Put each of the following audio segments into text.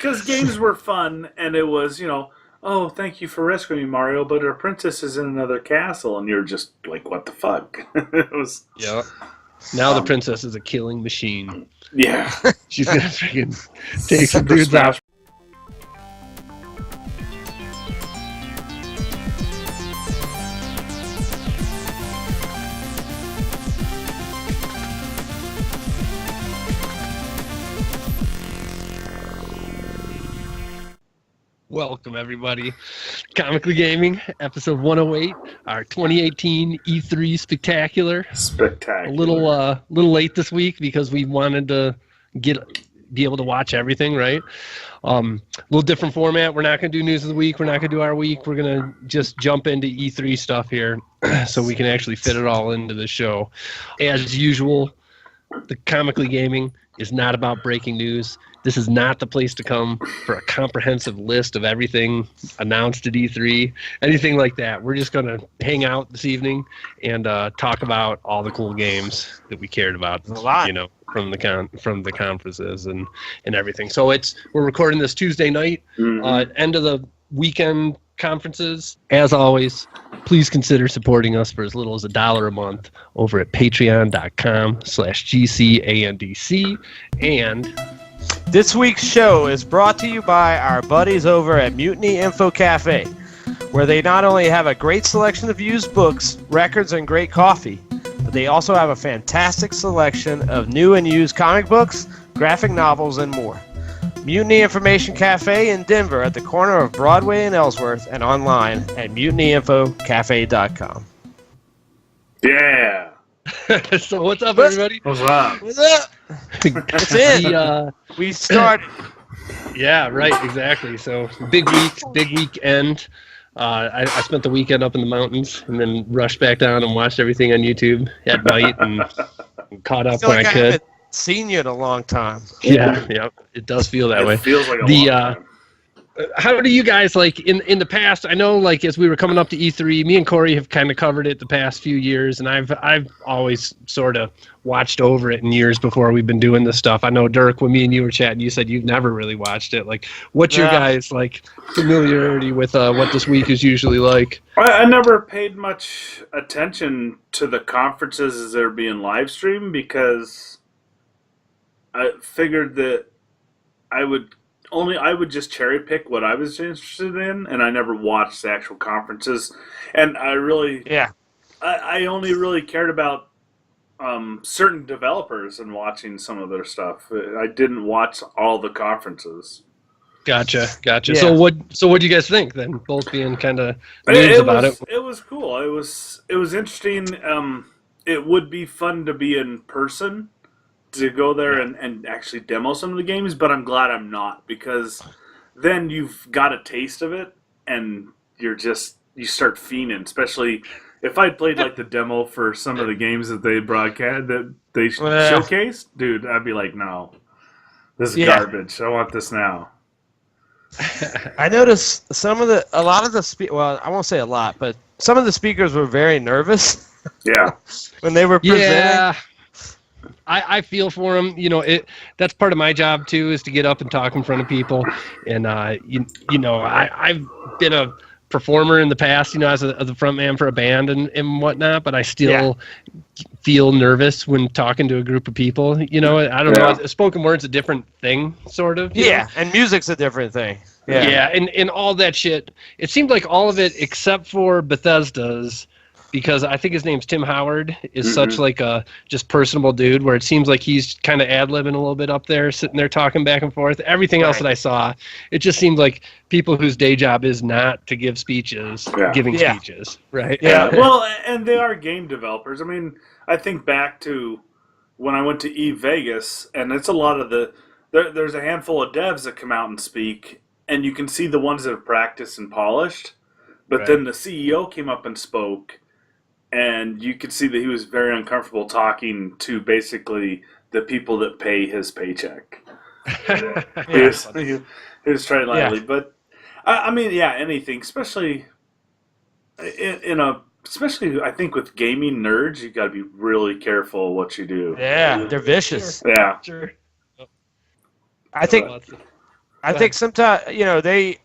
Because games were fun, and it was, oh, thank you for rescuing me, Mario, but our princess is in another castle, and you're just like, what the fuck? It was... Yeah. Now the princess is a killing machine. Yeah. She's going to freaking take some dudes out. Welcome, everybody. Comically Gaming, episode 108, our 2018 E3 Spectacular. Spectacular. A little late this week because we wanted to be able to watch everything, right? A little different format. We're not going to do news of the week. We're not going to do our week. We're going to just jump into E3 stuff here so we can actually fit it all into the show. As usual, the Comically Gaming is not about breaking news. This is not the place to come for a comprehensive list of everything announced at E3, anything like that. We're just going to hang out this evening and talk about all the cool games that we cared about, from the conferences and everything. So we're recording this Tuesday night, end of the weekend conferences. As always, please consider supporting us for as little as $1 a month over at patreon.com/GCandC. And this week's show is brought to you by our buddies over at Mutiny Info Cafe, where they not only have a great selection of used books, records, and great coffee, but they also have a fantastic selection of new and used comic books, graphic novels, and more. Mutiny Information Cafe in Denver at the corner of Broadway and Ellsworth, and online at mutinyinfocafe.com. Yeah. So what's up, everybody? What's up? What's up? It's in. We started. Yeah, right, exactly. So big weekend. I spent the weekend up in the mountains and then rushed back down and watched everything on YouTube at night and caught up when I could. Haven't seen you in a long time. Yeah, it does feel that way. It feels like a long time. How do you guys, like, in the past, I know, like, as we were coming up to E3, me and Corey have kind of covered it the past few years, and I've always sort of watched over it in years before we've been doing this stuff. I know, Dirk, when me and you were chatting, you said you've never really watched it. Like, what's your guys' like familiarity with what this week is usually like? I never paid much attention to the conferences as they're being live streamed because I figured that I would just cherry pick what I was interested in, and I never watched the actual conferences. And I only really cared about certain developers and watching some of their stuff. I didn't watch all the conferences. Gotcha. Yeah. So what do you guys think then? Both being kind of news about it. It was cool. It was interesting. It would be fun to be in person, to go there and actually demo some of the games, but I'm glad I'm not, because then you've got a taste of it and you start fiending, especially if I'd played like the demo for some of the games that they showcased, dude, I'd be like, no, this is garbage. I want this now. I noticed I won't say a lot, but some of the speakers were very nervous. Yeah. When they were presenting. Yeah. I feel for them. That's part of my job too, is to get up and talk in front of people. And I've been a performer in the past, as a front man for a band and whatnot. But I still feel nervous when talking to a group of people. I don't know. Spoken word's a different thing, sort of. Yeah, and music's a different thing. Yeah, and all that shit. It seemed like all of it except for Bethesda's. Because I think his name's Tim Howard, is such like a just personable dude, where it seems like he's kind of ad-libbing a little bit up there, sitting there talking back and forth. Everything else that I saw, it just seemed like people whose day job is not to give speeches, giving speeches, right? Yeah, well, and they are game developers. I mean, I think back to when I went to Vegas, and it's a lot of there's a handful of devs that come out and speak, and you can see the ones that have practiced and polished, but then the CEO came up and spoke, and you could see that he was very uncomfortable talking to basically the people that pay his paycheck. He was trying lightly, but I mean, anything, especially especially I think with gaming nerds, you got to be really careful what you do. Yeah, they're vicious. Yeah, sure. I think I think sometimes they.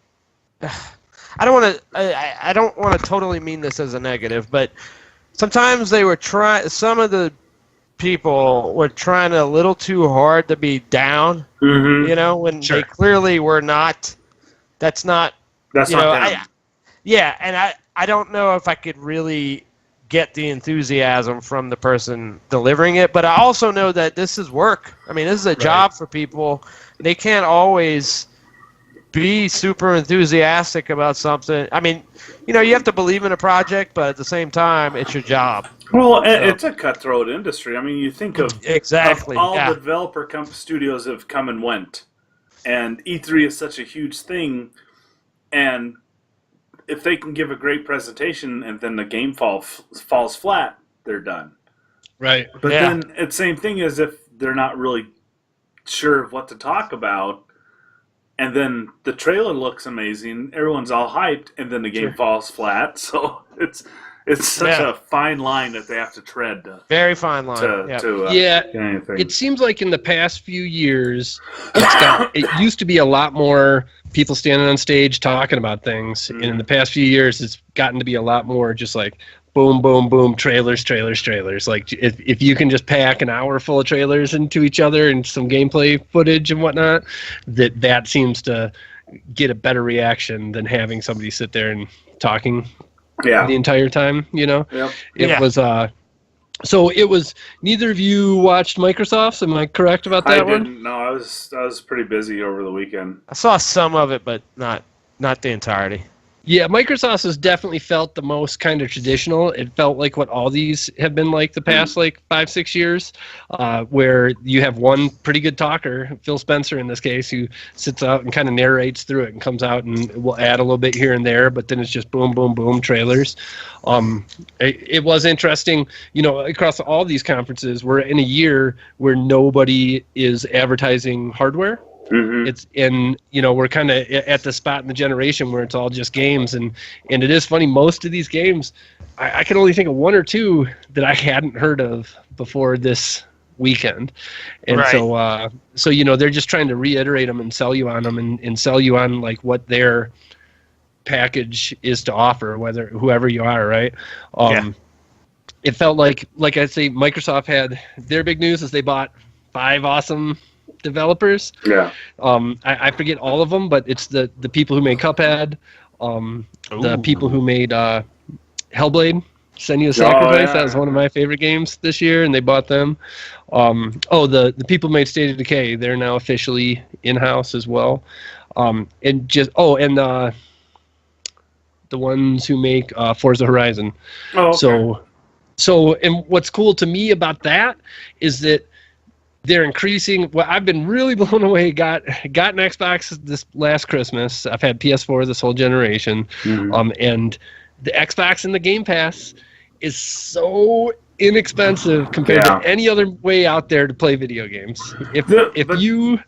I don't want to totally mean this as a negative, but sometimes they were some of the people were trying a little too hard to be down. Mm-hmm. When Sure. they clearly were not. That's not. That's not them. And I don't know if I could really get the enthusiasm from the person delivering it, but I also know that this is work. I mean, this is a job for people. They can't always be super enthusiastic about something. I mean, you have to believe in a project, but at the same time, it's your job. Well, it's a cutthroat industry. I mean, you think of exactly all the developer studios have come and went, and E3 is such a huge thing, and if they can give a great presentation and then the game falls flat, they're done. Right. But then it's same thing as if they're not really sure of what to talk about, and then the trailer looks amazing, everyone's all hyped, and then the game falls flat. So it's such a fine line that they have to tread. Very fine line. It seems like in the past few years, it used to be a lot more people standing on stage talking about things, and in the past few years, it's gotten to be a lot more just like boom, boom, boom, trailers. Like if you can just pack an hour full of trailers into each other and some gameplay footage and whatnot, that seems to get a better reaction than having somebody sit there and talking the entire time. It was so it was. Neither of you watched Microsoft's. Am I correct about that one? I didn't. No, I was pretty busy over the weekend. I saw some of it, but not the entirety. Yeah, Microsoft has definitely felt the most kind of traditional. It felt like what all these have been like the past 5-6 years, where you have one pretty good talker, Phil Spencer in this case, who sits out and kind of narrates through it and comes out and will add a little bit here and there, but then it's just boom, boom, boom, trailers. It was interesting, across all these conferences, we're in a year where nobody is advertising hardware. Mm-hmm. We're kind of at the spot in the generation where it's all just games, and it is funny, most of these games I can only think of one or two that I hadn't heard of before this weekend, and so they're just trying to reiterate them and sell you on them and sell you on like what their package is to offer, whoever you are, right? It felt like I say, Microsoft had their big news is they bought 5 awesome developers. I forget all of them, but it's the people who made Cuphead, the people who made Hellblade, Senua's Sacrifice. That was one of my favorite games this year, and they bought them. The people who made State of Decay, they're now officially in-house as well. The ones who make Forza Horizon. And what's cool to me about that is that they're increasing. Well, I've been really blown away. Got an Xbox this last Christmas. I've had PS4 this whole generation. And the Xbox and the Game Pass is so inexpensive compared to any other way out there to play video games. If you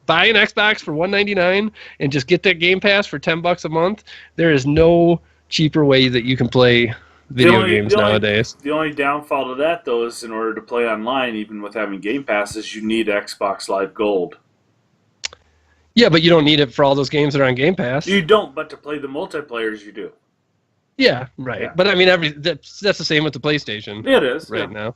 buy an Xbox for $199 and just get that Game Pass for $10 a month, there is no cheaper way that you can play video games nowadays. The only downfall to that, though, is in order to play online, even with having Game Passes, you need Xbox Live Gold. Yeah, but you don't need it for all those games that are on Game Pass. You don't, but to play the multiplayers, you do. Yeah, right. Yeah. But I mean, that's the same with the PlayStation. It is right now.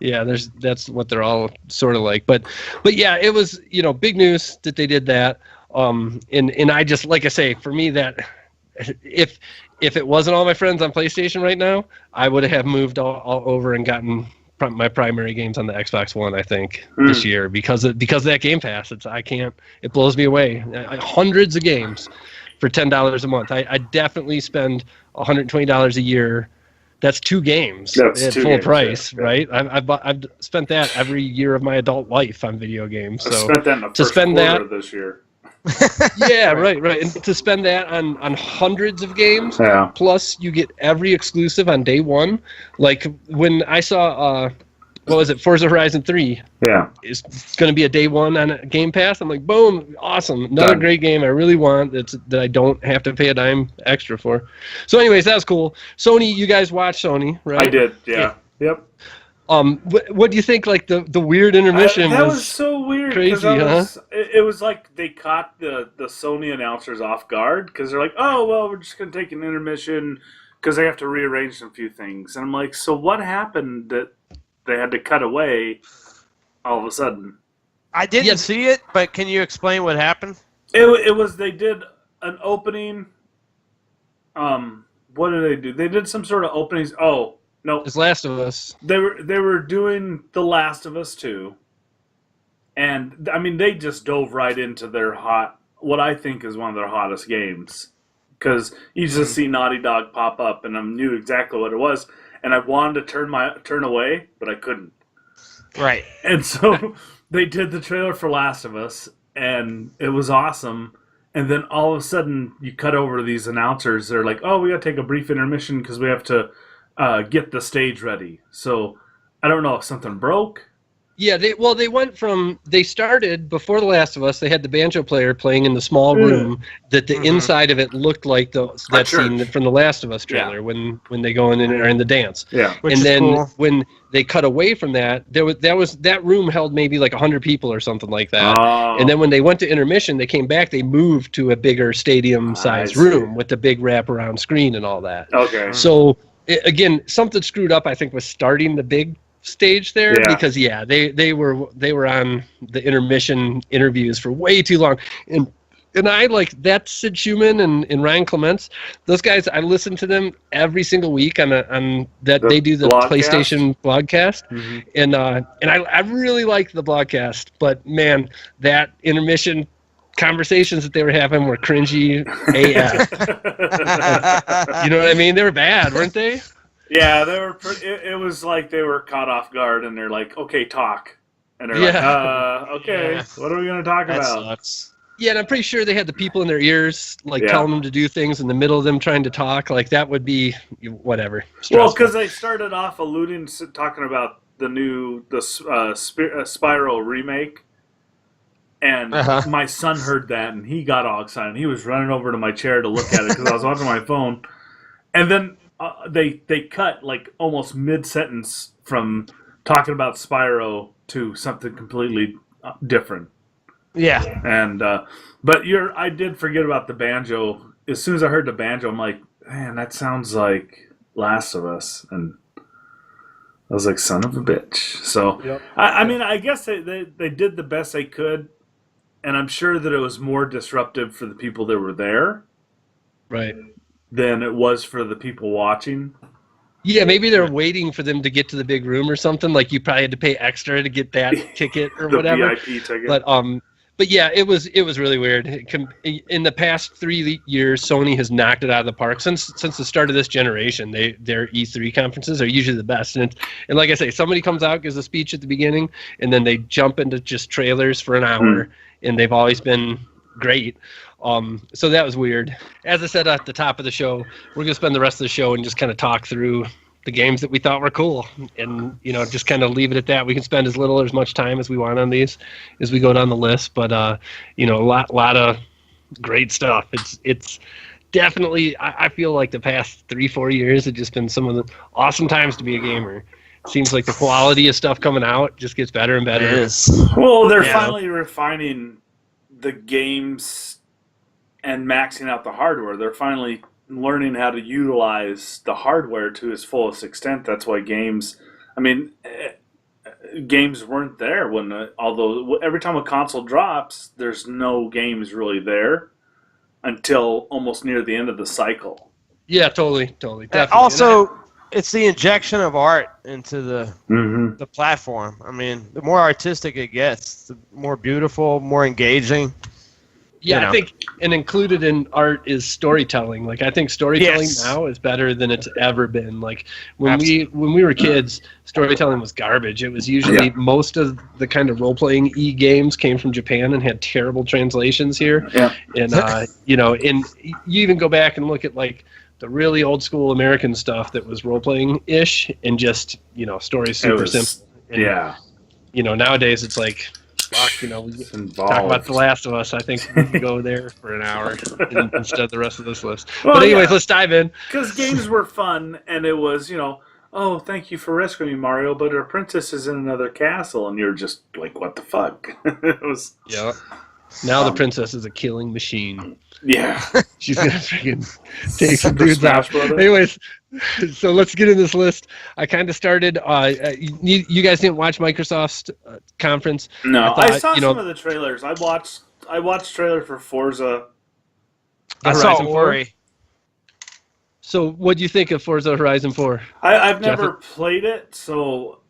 Yeah, that's what they're all sort of like. But yeah, it was big news that they did that. And I just, like I say, for me, that if it wasn't all my friends on PlayStation right now, I would have moved all over and gotten my primary games on the Xbox One, I think, this year because of that Game Pass. It blows me away. Hundreds of games for $10 a month. I definitely spend $120 a year. That's 2 games at full price, right? I've spent that every year of my adult life on video games. So I spent that in the first quarter of this year. Yeah, right. And to spend that on hundreds of games, plus you get every exclusive on day one. Like when I saw, Forza Horizon 3 is going to be a day one on a Game Pass. I'm like, boom, awesome. Another great game I really want that I don't have to pay a dime extra for. So anyways, that's cool. Sony, you guys watch Sony, right? I did, yeah. Yep. What do you think? Like the weird intermission that was so weird. crazy, huh? It was like they caught the Sony announcers off guard because they're like, "Oh well, we're just gonna take an intermission because they have to rearrange some few things." And I'm like, "So what happened that they had to cut away all of a sudden?" I didn't see it, but can you explain what happened? It was they did an opening. What did they do? They did some sort of openings. Oh. No, It's Last of Us. they were doing The Last of Us 2, and I mean they just dove right into their what I think is one of their hottest games, because you just see Naughty Dog pop up, and I knew exactly what it was, and I wanted to turn away, but I couldn't. Right. And so they did the trailer for Last of Us, and it was awesome. And then all of a sudden, you cut over to these announcers. They're like, "Oh, we got to take a brief intermission because we have to." Get the stage ready. So I don't know if something broke. Yeah, they started before The Last of Us. They had the banjo player playing in the small room that the inside of it looked like that scene from the Last of Us trailer when they go in and are in the dance. Yeah, and then when they cut away from that, that room held maybe like 100 people or something like that. Oh. And then when they went to intermission, they came back. They moved to a bigger stadium-sized room with the big wraparound screen and all that. Okay. So. Again, something screwed up, I think, was starting the big stage there because they were on the intermission interviews for way too long, and I like that Sid Schumann and Ryan Clements, those guys. I listen to them every single week on that they do the PlayStation blogcast, and I really like the blogcast, but man, that intermission conversations that they were having were cringy AF. You know what I mean? They were bad, weren't they? Yeah, they were. It was like they were caught off guard, and they're like, "Okay, talk," and they're like, "Okay, what are we going to talk about?" Sucks. Yeah, and I'm pretty sure they had the people in their ears, like telling them to do things in the middle of them trying to talk. Like that would be whatever. Stressful. Well, because they started off talking about the Spyro remake. And my son heard that, and he got all excited. He was running over to my chair to look at it because I was watching my phone. And then they cut like almost mid-sentence from talking about Spyro to something completely different. Yeah. And but I did forget about the banjo. As soon as I heard the banjo, I'm like, man, that sounds like Last of Us. And I was like, son of a bitch. So I mean, I guess they did the best they could. And I'm sure that it was more disruptive for the people that were there, right, than it was for the people watching. Yeah, maybe they're waiting for them to get to the big room or something. Like you probably had to pay extra to get that ticket or whatever. VIP ticket. But yeah, it was really weird. In the past 3 years, Sony has knocked it out of the park. Since the start of this generation, their E3 conferences are usually the best. And like I say, somebody comes out, gives a speech at the beginning, and then they jump into just trailers for an hour, and they've always been great. So that was weird. As I said at the top of the show, we're going to spend the rest of the show and just kind of talk through the games that we thought were cool, and just kind of leave it at that. We can spend as little or as much time as we want on these as we go down the list, but a lot of great stuff. It's definitely, I feel like the past 3-4 years have just been some of the awesome times to be a gamer. It seems like the quality of stuff coming out just gets better and better. It is. Well, they're finally refining the games and maxing out the hardware. They're finally learning how to utilize the hardware to its fullest extent. That's why games weren't there although every time a console drops, there's no games really there until almost near the end of the cycle. Yeah, totally. Definitely. Also, it's the injection of art into the platform. I mean, the more artistic it gets, the more beautiful, more engaging. Yeah, I think, and included in art is storytelling. Like, I think storytelling now is better than it's ever been. Like, when we were kids, storytelling was garbage. It was usually most of the kind of role-playing games came from Japan and had terrible translations here. Yeah. And, and you even go back and look at, like, the really old-school American stuff that was role-playing-ish and just, stories super simple. And, nowadays it's like... we talk about The Last of Us. I think we can go there for an hour instead of the rest of this list. Well, but anyways, let's dive in. Because games were fun, and it was, "Oh, thank you for rescuing me, Mario, but our princess is in another castle," and you're just like, "What the fuck?" It was. Yeah. Now the princess is a killing machine. Yeah. She's gonna freaking take some Super dudes Smash out. Brother. Anyways, so let's get in this list. I kind of started. You guys didn't watch Microsoft's conference? No, I thought, saw some of the trailers. I watched trailer for Forza. I saw Horizon 4. Ori. So, what do you think of Forza Horizon 4? I've never played it, so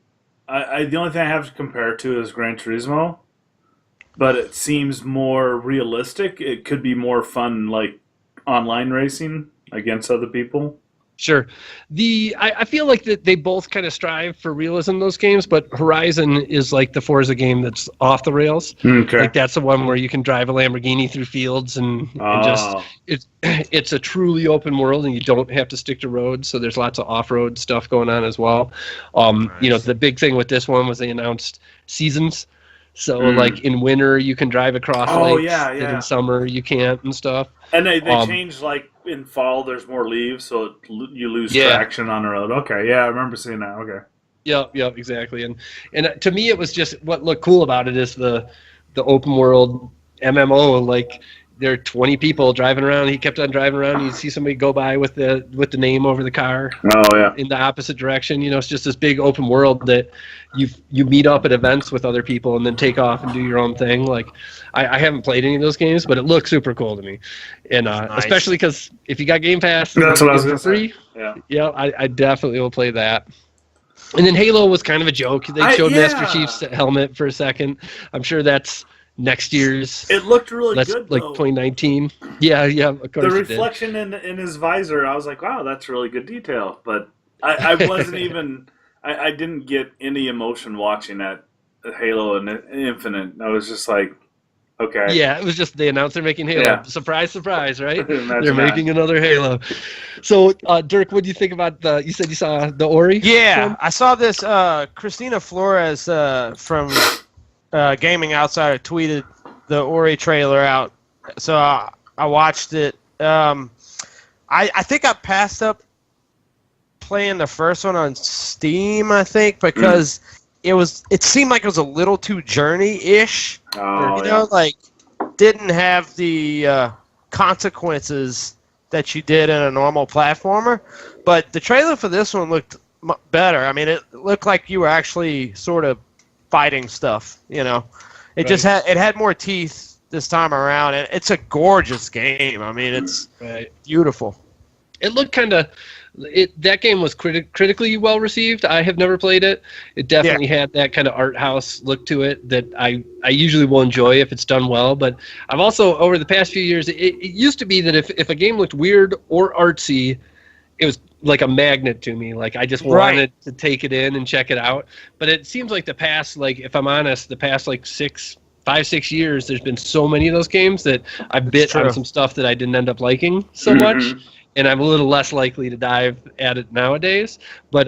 the only thing I have to compare it to is Gran Turismo. But it seems more realistic. It could be more fun, like online racing against other people. Sure. I feel like that they both kind of strive for realism in those games, but Horizon is like the Forza game that's off the rails. Okay. Like that's the one where you can drive a Lamborghini through fields and just it's a truly open world and you don't have to stick to roads. So there's lots of off-road stuff going on as well. Nice. The big thing with this one was they announced seasons. So like in winter you can drive across lakes, and in summer you can't and stuff. And they changed, like in fall there's more leaves, so you lose traction on the road. Okay, yeah, I remember seeing that. Okay. Yep, exactly. And to me it was just what looked cool about it is the open world MMO. Like there are 20 people driving around. He kept on driving around. You see somebody go by with the name over the car. Oh yeah. In the opposite direction. It's just this big open world that you meet up at events with other people and then take off and do your own thing. Like I haven't played any of those games, but it looks super cool to me. And nice. Especially because if you got Game Pass, that's what I was for free. Yeah, I definitely will play that. And then Halo was kind of a joke. They showed Master Chief's helmet for a second. I'm sure that's next year's. It looked really good, like though. 2019. Yeah, of course. The reflection in his visor, I was like, wow, that's really good detail. But I wasn't even. I didn't get any emotion watching that Halo and Infinite. I was just like, okay. Yeah, it was just they announced they're making Halo. Yeah. Surprise, right? They're making another Halo. So, Dirk, what do you think about you said you saw the Ori? Yeah, film? I saw this. Christina Flores from Gaming Outsider tweeted the Ori trailer out. So I watched it. I think I passed up playing the first one on Steam, I think, because it seemed like it was a little too Journey-ish. Like didn't have the consequences that you did in a normal platformer. But the trailer for this one looked better. I mean, it looked like you were actually sort of fighting stuff. It just had more teeth this time around, and it's a gorgeous game. I mean, it's beautiful. It looked kind of. That game was critically well received. I have never played it. It definitely had that kind of art house look to it that I usually will enjoy if it's done well. But I've also, over the past few years, it used to be that if a game looked weird or artsy, it was like a magnet to me. Like I just wanted to take it in and check it out. But it seems like the past, like if I'm honest, the past like 5-6 years, there's been so many of those games that I bit on some stuff that I didn't end up liking so much. And I'm a little less likely to dive at it nowadays. But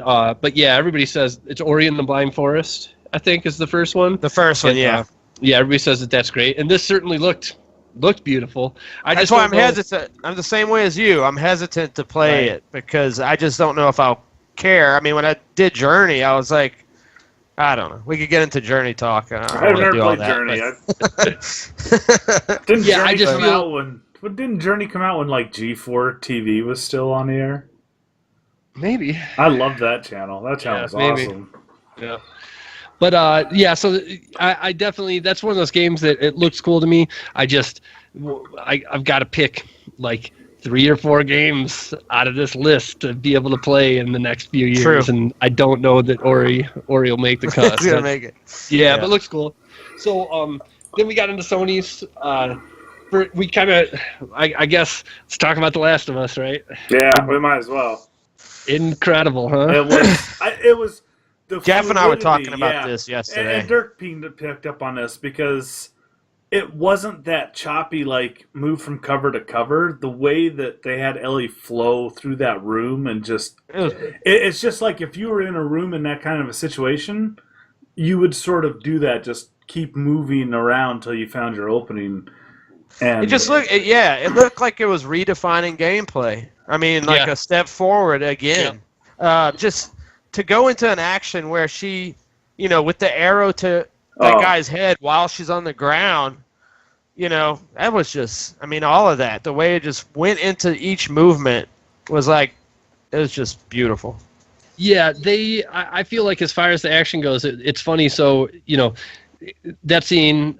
yeah, everybody says it's Ori and the Blind Forest, I think, is the first one. The first one, yeah. Yeah, everybody says that's great. And this certainly looked beautiful. That's why I'm hesitant. I'm the same way as you. I'm hesitant to play it because I just don't know if I'll care. I mean, when I did Journey, I was like, I don't know. We could get into Journey talk. I've never played Journey. Didn't Journey come out when... But didn't Journey come out when like G4 TV was still on the air? Maybe. I love that channel. That channel was awesome. Yeah. But so I definitely, that's one of those games that it looks cool to me. I've got to pick like 3 or 4 games out of this list to be able to play in the next few years. True. And I don't know that Ori will make the cut. It's gonna make it. Yeah, but it looks cool. So then we got into Sony's. We kind of, I guess, let's talk about The Last of Us, right? Yeah, we might as well. Incredible, huh? It was. The Jeff and I were talking about this yesterday. And Dirk picked up on this because it wasn't that choppy, like, move from cover to cover. The way that they had Ellie flow through that room and just... It's just like if you were in a room in that kind of a situation, you would sort of do that, just keep moving around until you found your opening. And it just looked, it looked like it was redefining gameplay. I mean, like a step forward again. Just to go into an action where she, you know, with the arrow to that guy's head while she's on the ground, you know, that was just, I mean, all of that, the way it just went into each movement was like, it was just beautiful. Yeah, I feel like as far as the action goes, it's funny. So, you know, that scene,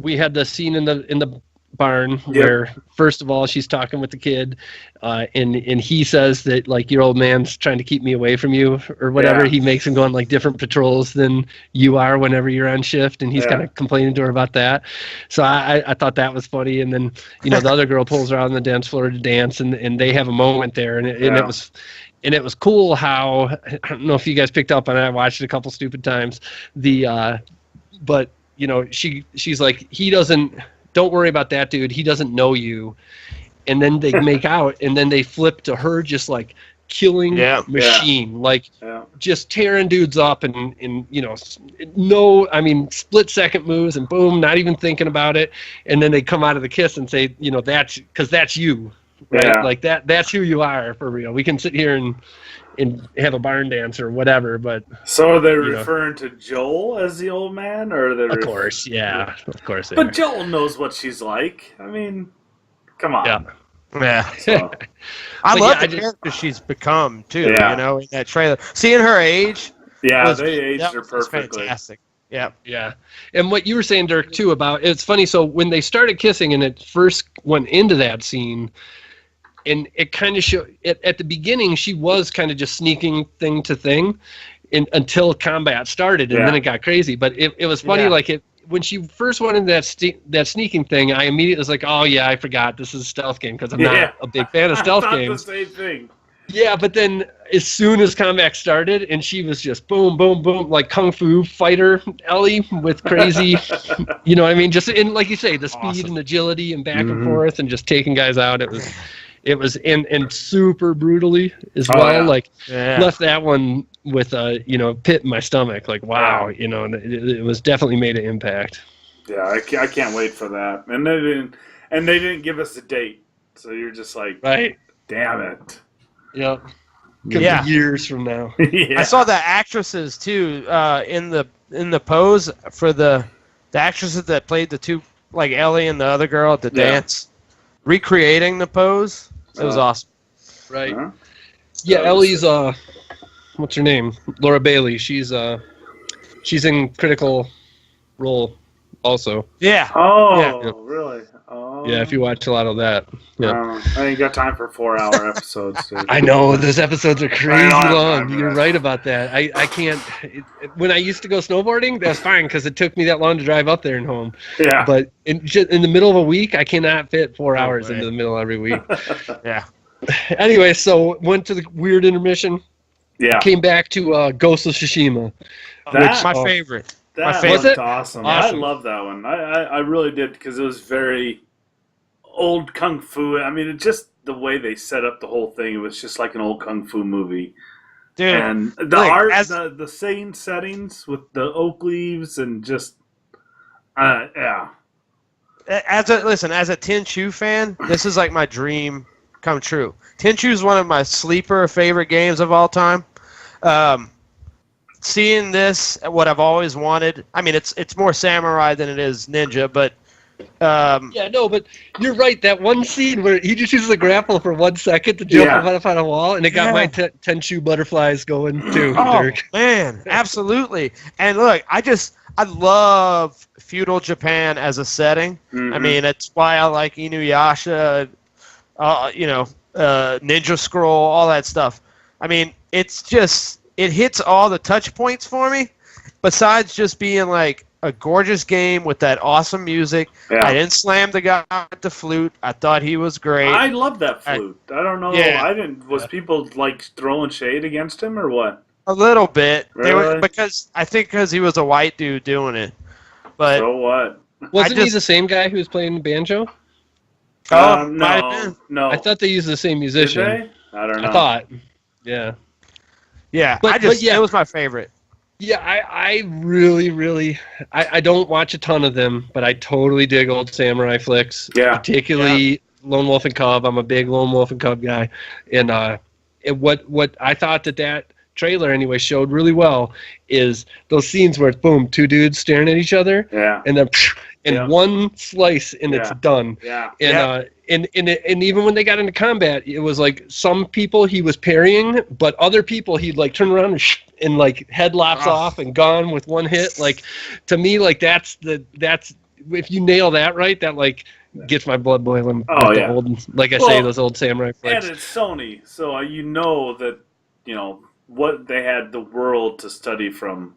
we had the scene in the barn where, first of all, she's talking with the kid, and he says that, like, your old man's trying to keep me away from you or whatever. He makes him go on like different patrols than you are whenever you're on shift, and he's kind of complaining to her about that. So I thought that was funny. And then, you know, the other girl pulls her out on the dance floor to dance, and they have a moment there, and it was cool how, I don't know if you guys picked up on it, I watched it a couple stupid times, but, you know, she's like, don't worry about that dude, he doesn't know you. And then they make out, and then they flip to her just like killing machine, just tearing dudes up, and you know, split second moves, and boom, not even thinking about it. And then they come out of the kiss and say, you know, that's you, right? Like that's who you are for real. We can sit here and have a barn dance or whatever, but so are they referring to Joel as the old man, or are they? Of course. But Joel knows what she's like. I mean, come on. Yeah. So. I love the character she's become too. You know, in that trailer, seeing her age. Yeah, they aged her perfectly. Fantastic. Yeah. Yeah. And what you were saying, Dirk, too, about it's funny. So when they started kissing and it first went into that scene, and it kind of showed at the beginning, she was kind of just sneaking thing to thing until combat started, and then it got crazy. But it was funny, like when she first went into that sneaking thing, I immediately was like, oh yeah, I forgot this is a stealth game, because I'm not a big fan of stealth games. The same thing. Yeah, but then as soon as combat started, and she was just boom, boom, boom, like Kung Fu fighter Ellie with crazy, you know what I mean? Just in, like you say, the speed and agility and back and forth and just taking guys out. It was and super brutally as well. Left that one with a pit in my stomach. Like, wow, it was definitely made an impact. Yeah, I can't wait for that. And they didn't give us a date, so you're just like, right? Damn it. Yep. Could be years from now. I saw the actresses too in the pose for the actresses that played the two, like Ellie and the other girl at the dance, recreating the pose. It was awesome. Right. Yeah, Ellie's what's her name? Laura Bailey. She's in Critical Role also. Yeah. Oh, really? Oh. Yeah, if you watch a lot of that. Yeah. I ain't got time for 4-hour episodes. Dude. I know, those episodes are crazy long. You're right about that. I can't. When I used to go snowboarding, that's fine because it took me that long to drive up there and home. Yeah. But in the middle of a week, I cannot fit 4 hours into the middle every week. Yeah. Anyway, so went to the weird intermission. Yeah. Came back to Ghost of Tsushima. That's my favorite. That was awesome. I love that one. I really did, because it was very old kung fu. I mean, it just the way they set up the whole thing, it was just like an old kung fu movie. Dude, and the art, the same settings with the oak leaves and just yeah. As a Tenchu fan, this is like my dream come true. Tenchu is one of my sleeper favorite games of all time. Seeing this, what I've always wanted. I mean, it's more samurai than it is ninja, but but you're right. That one scene where he just uses a grapple for 1 second to jump up on a wall, and it got my Tenchu butterflies going too. Dirk. Man, absolutely. And look, I love feudal Japan as a setting. Mm-hmm. I mean, it's why I like Inuyasha, Ninja Scroll, all that stuff. I mean, it's just, it hits all the touch points for me, besides just being like a gorgeous game with that awesome music. Yeah. I didn't slam the guy with the flute. I thought he was great. I love that flute. I don't know. Yeah. Was people like throwing shade against him or what? A little bit. Really? Because he was a white dude doing it. But so what? Wasn't he the same guy who was playing the banjo? No. I thought they used the same musician. Did they? I don't know. I thought. Yeah. Yeah, it was my favorite. Yeah, I really, really, I don't watch a ton of them, but I totally dig old samurai flicks. Yeah. Particularly Lone Wolf and Cub. I'm a big Lone Wolf and Cub guy. And what I thought that trailer anyway showed really well is those scenes where it's boom, two dudes staring at each other, and then one slice and it's done. And even when they got into combat, it was like some people he was parrying, but other people he'd like turn around and like head lops off and gone with one hit. Like to me, like that's if you nail that right, that like gets my blood boiling. The old, like I say, those old samurai flicks. And it's Sony, so you know that what they had the world to study from.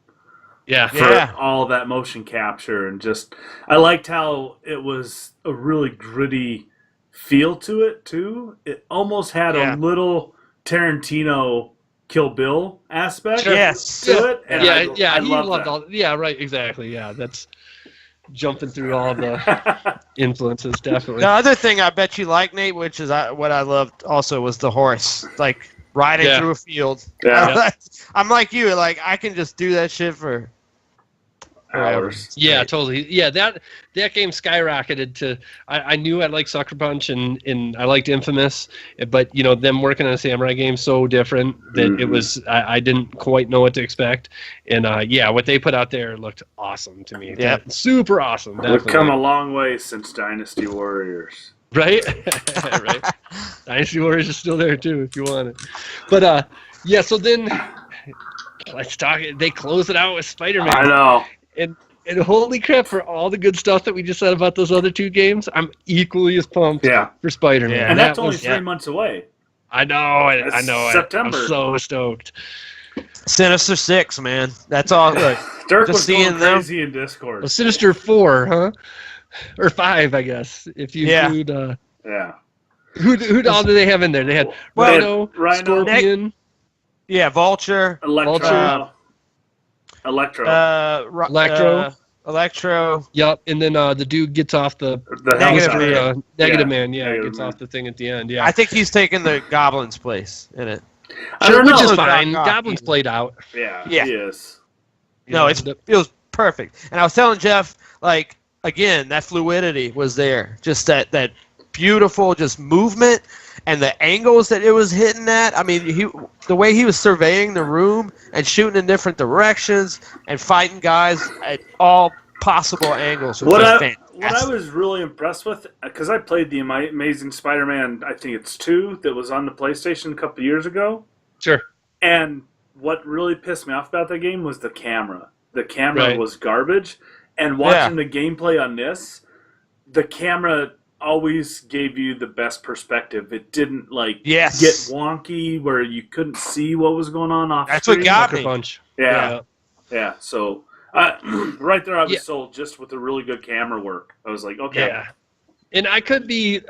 For all that motion capture, and just I liked how it was a really gritty feel to it too. It almost had a little Tarantino Kill Bill aspect to it. And I he loved that. all. Yeah, right, exactly. Yeah, that's jumping through all the influences, definitely. The other thing I bet you like, Nate, which is what I loved also, was the horse, like riding through a field. I'm like you, like I can just do that shit for hours. Yeah, totally. Yeah, that game skyrocketed to. I knew I liked Sucker Punch and I liked Infamous, but them working on a samurai game so different that it was. I didn't quite know what to expect, and what they put out there looked awesome to me. Yeah, super awesome. Definitely. We've come a long way since Dynasty Warriors. Right, right. Dynasty Warriors is still there too if you want it, but So then let's talk. They close it out with Spider-Man. I know. And holy crap, for all the good stuff that we just said about those other two games, I'm equally as pumped for Spider-Man. Yeah. And that's only 3 months away. I know. I know. September. I'm so stoked. Sinister 6, man. That's all. Look, Dirk was going crazy in Discord. Well, Sinister 4, huh? Or 5, I guess. If you include... Who all do they have in there? They had Rhino, Scorpion... Vulture. Electro. Yep, and then the dude gets off the Negative Man. Gets off the thing at the end. Yeah, I think he's taking the Goblin's place in it. Which is fine. Goblin's played out. Yeah, he is. No, it was perfect. And I was telling Jeff, like, again, that fluidity was there. Just that beautiful just movement and the angles that it was hitting at. I mean, the way he was surveying the room and shooting in different directions and fighting guys at all possible angles. What I was really impressed with, because I played the Amazing Spider-Man, I think it's 2, that was on the PlayStation a couple years ago. Sure. And what really pissed me off about that game was the camera. The camera was garbage. And watching the gameplay on this, the camera always gave you the best perspective. It didn't get wonky where you couldn't see what was going on off That's screen. what got me. Punch. Yeah. So right there, I was sold just with the really good camera work. I was like, okay. Yeah. And I could be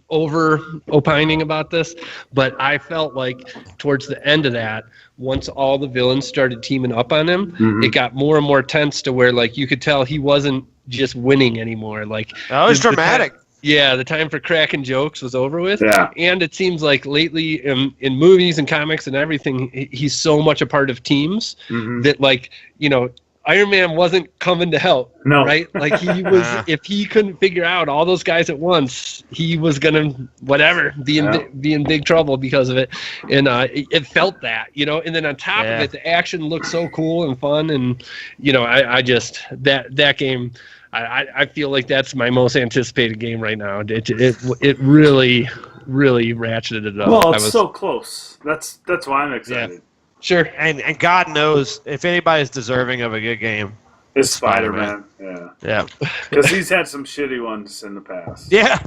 over opining about this, but I felt like towards the end of that, once all the villains started teaming up on him, it got more and more tense to where like you could tell he wasn't just winning anymore. Like it was dramatic. The time for cracking jokes was over with. Yeah. And it seems like lately in movies and comics and everything, he's so much a part of teams that like, Iron Man wasn't coming to help. No. Right? Like he was, if he couldn't figure out all those guys at once, he was going to, be in big trouble because of it. And it felt that, and then on top of it, the action looked so cool and fun. And, I just, that game, I feel like that's my most anticipated game right now. It really, really ratcheted it up. Well, it's so close. That's why I'm excited. Yeah. Sure. And God knows if anybody's deserving of a good game, it's Spider-Man. Yeah. Because he's had some shitty ones in the past. Yeah.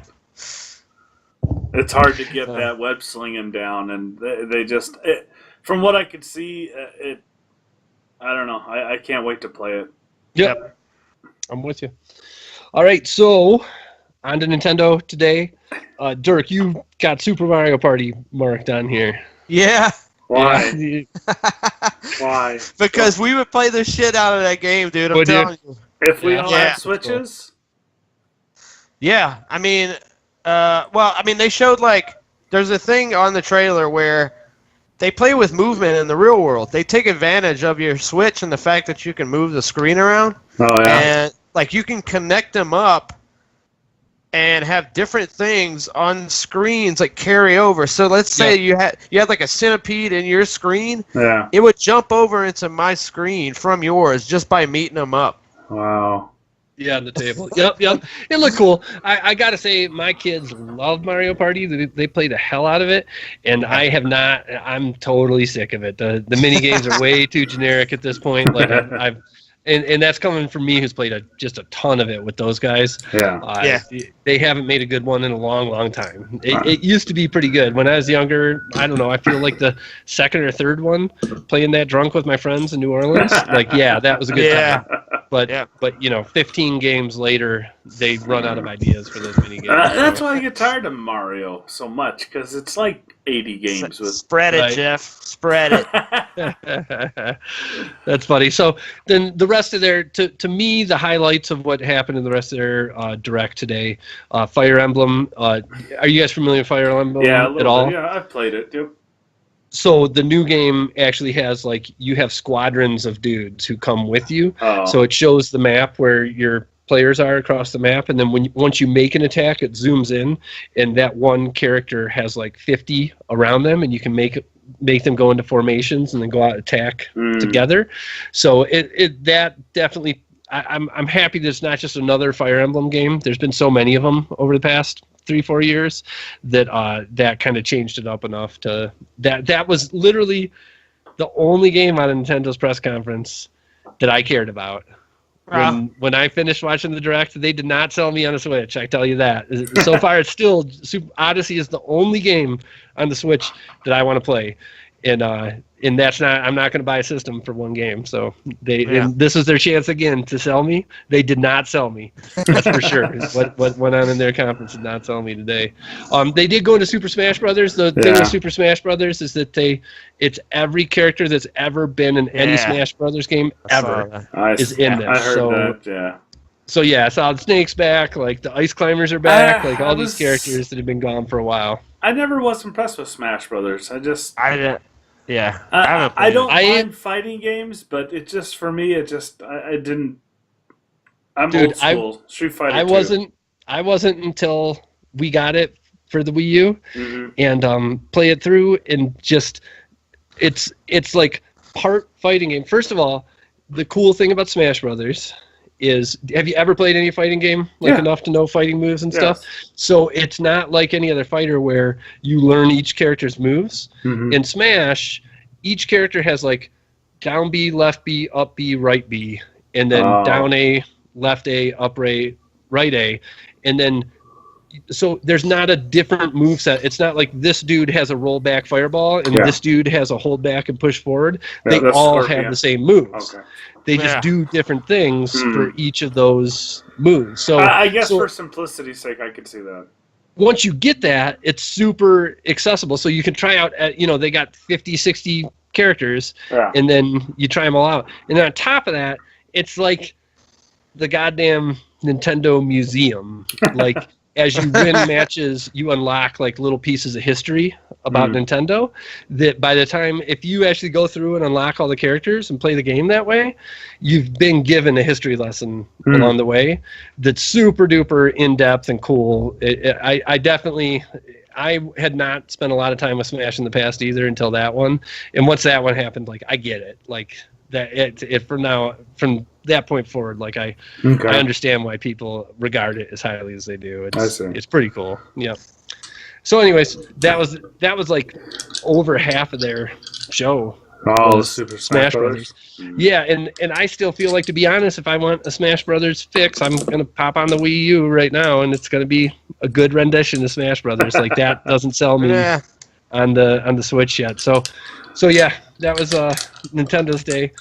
It's hard to get that web slinging down, and they just, from what I could see, I don't know. I can't wait to play it. Yep. I'm with you. All right, so on to Nintendo today. Dirk, you got Super Mario Party marked on here. Yeah. Why? Why? Because we would play the shit out of that game, dude. I'm telling you. If we all had Switches? Yeah. I mean, they showed, like, there's a thing on the trailer where they play with movement in the real world. They take advantage of your Switch and the fact that you can move the screen around. Oh, yeah. And, like, you can connect them up and have different things on screens like carry over. So let's say you had like a centipede in your screen. Yeah. It would jump over into my screen from yours just by meeting them up. Wow. Yeah, on the table. Yep. It looked cool. I got to say, my kids love Mario Party. They play the hell out of it, and I have not. I'm totally sick of it. The mini games are way too generic at this point. Like I've and that's coming from me, who's played just a ton of it with those guys. Yeah. They haven't made a good one in a long, long time. It used to be pretty good when I was younger. I don't know. I feel like the second or third one, playing that drunk with my friends in New Orleans. Like, yeah, that was a good time. But 15 games later, they run out of ideas for those mini games. That's why I get tired of Mario so much, because it's like 80 games with. Spread it, Jeff. Spread it. That's funny. So then the rest of to me, the highlights of what happened in the rest of their direct today, Fire Emblem. Are you guys familiar with Fire Emblem at all? Yeah, I've played it. Yep. So the new game actually has you have squadrons of dudes who come with you. Oh. So it shows the map where your players are across the map, and then once you make an attack, it zooms in, and that one character has 50 around them, and you can make them go into formations and then go out and attack together. So that definitely. I'm happy that it's not just another Fire Emblem game. There's been so many of them over the past 3-4 years that kind of changed it up enough to that was literally the only game on Nintendo's press conference that I cared about. When I finished watching the direct, they did not sell me on the Switch. I tell you that. So far, it's still Odyssey is the only game on the Switch that I want to play, and that's not. I'm not going to buy a system for one game. So and this was their chance again to sell me. They did not sell me. That's for sure. What went on in their conference did not sell me today. They did go into Super Smash Brothers. The thing with Super Smash Brothers is that it's every character that's ever been in any Smash Brothers game ever is in there. I heard that. Yeah. So Solid Snake's back. Like the Ice Climbers are back. All these characters that have been gone for a while. I never was impressed with Smash Brothers. I didn't. Yeah, I don't mind fighting games, but it just for me, I didn't. I'm old school. Street Fighter. I wasn't until we got it for the Wii U and play it through, and just it's like part fighting game. First of all, the cool thing about Smash Brothers is, have you ever played any fighting game enough to know fighting moves and stuff? So it's not like any other fighter where you learn each character's moves. In Smash, each character has down B, left B, up B, right B, and then down A, left A, up A, right A, and then so there's not a different moveset. It's not like this dude has a rollback fireball and this dude has a hold back and push forward. They all have the same moves. Okay. They just do different things for each of those moves. So I guess for simplicity's sake, I could see that. Once you get that, it's super accessible. So you can try out, they got 50, 60 characters, and then you try them all out. And then on top of that, it's like the goddamn Nintendo museum. As you win matches, you unlock little pieces of history about Nintendo that by the time, if you actually go through and unlock all the characters and play the game that way, you've been given a history lesson along the way that's super duper in-depth and cool. I had not spent a lot of time with Smash in the past either until that one. And once that one happened, I get it. From that point forward, I understand why people regard it as highly as they do. It's pretty cool. Yeah. So, anyways, that was over half of their show. Oh, the Super Smash Brothers. Yeah, and I still feel like, to be honest, if I want a Smash Brothers fix, I'm gonna pop on the Wii U right now, and it's gonna be a good rendition of Smash Brothers. That doesn't sell me on the Switch yet. So yeah, that was Nintendo's Day.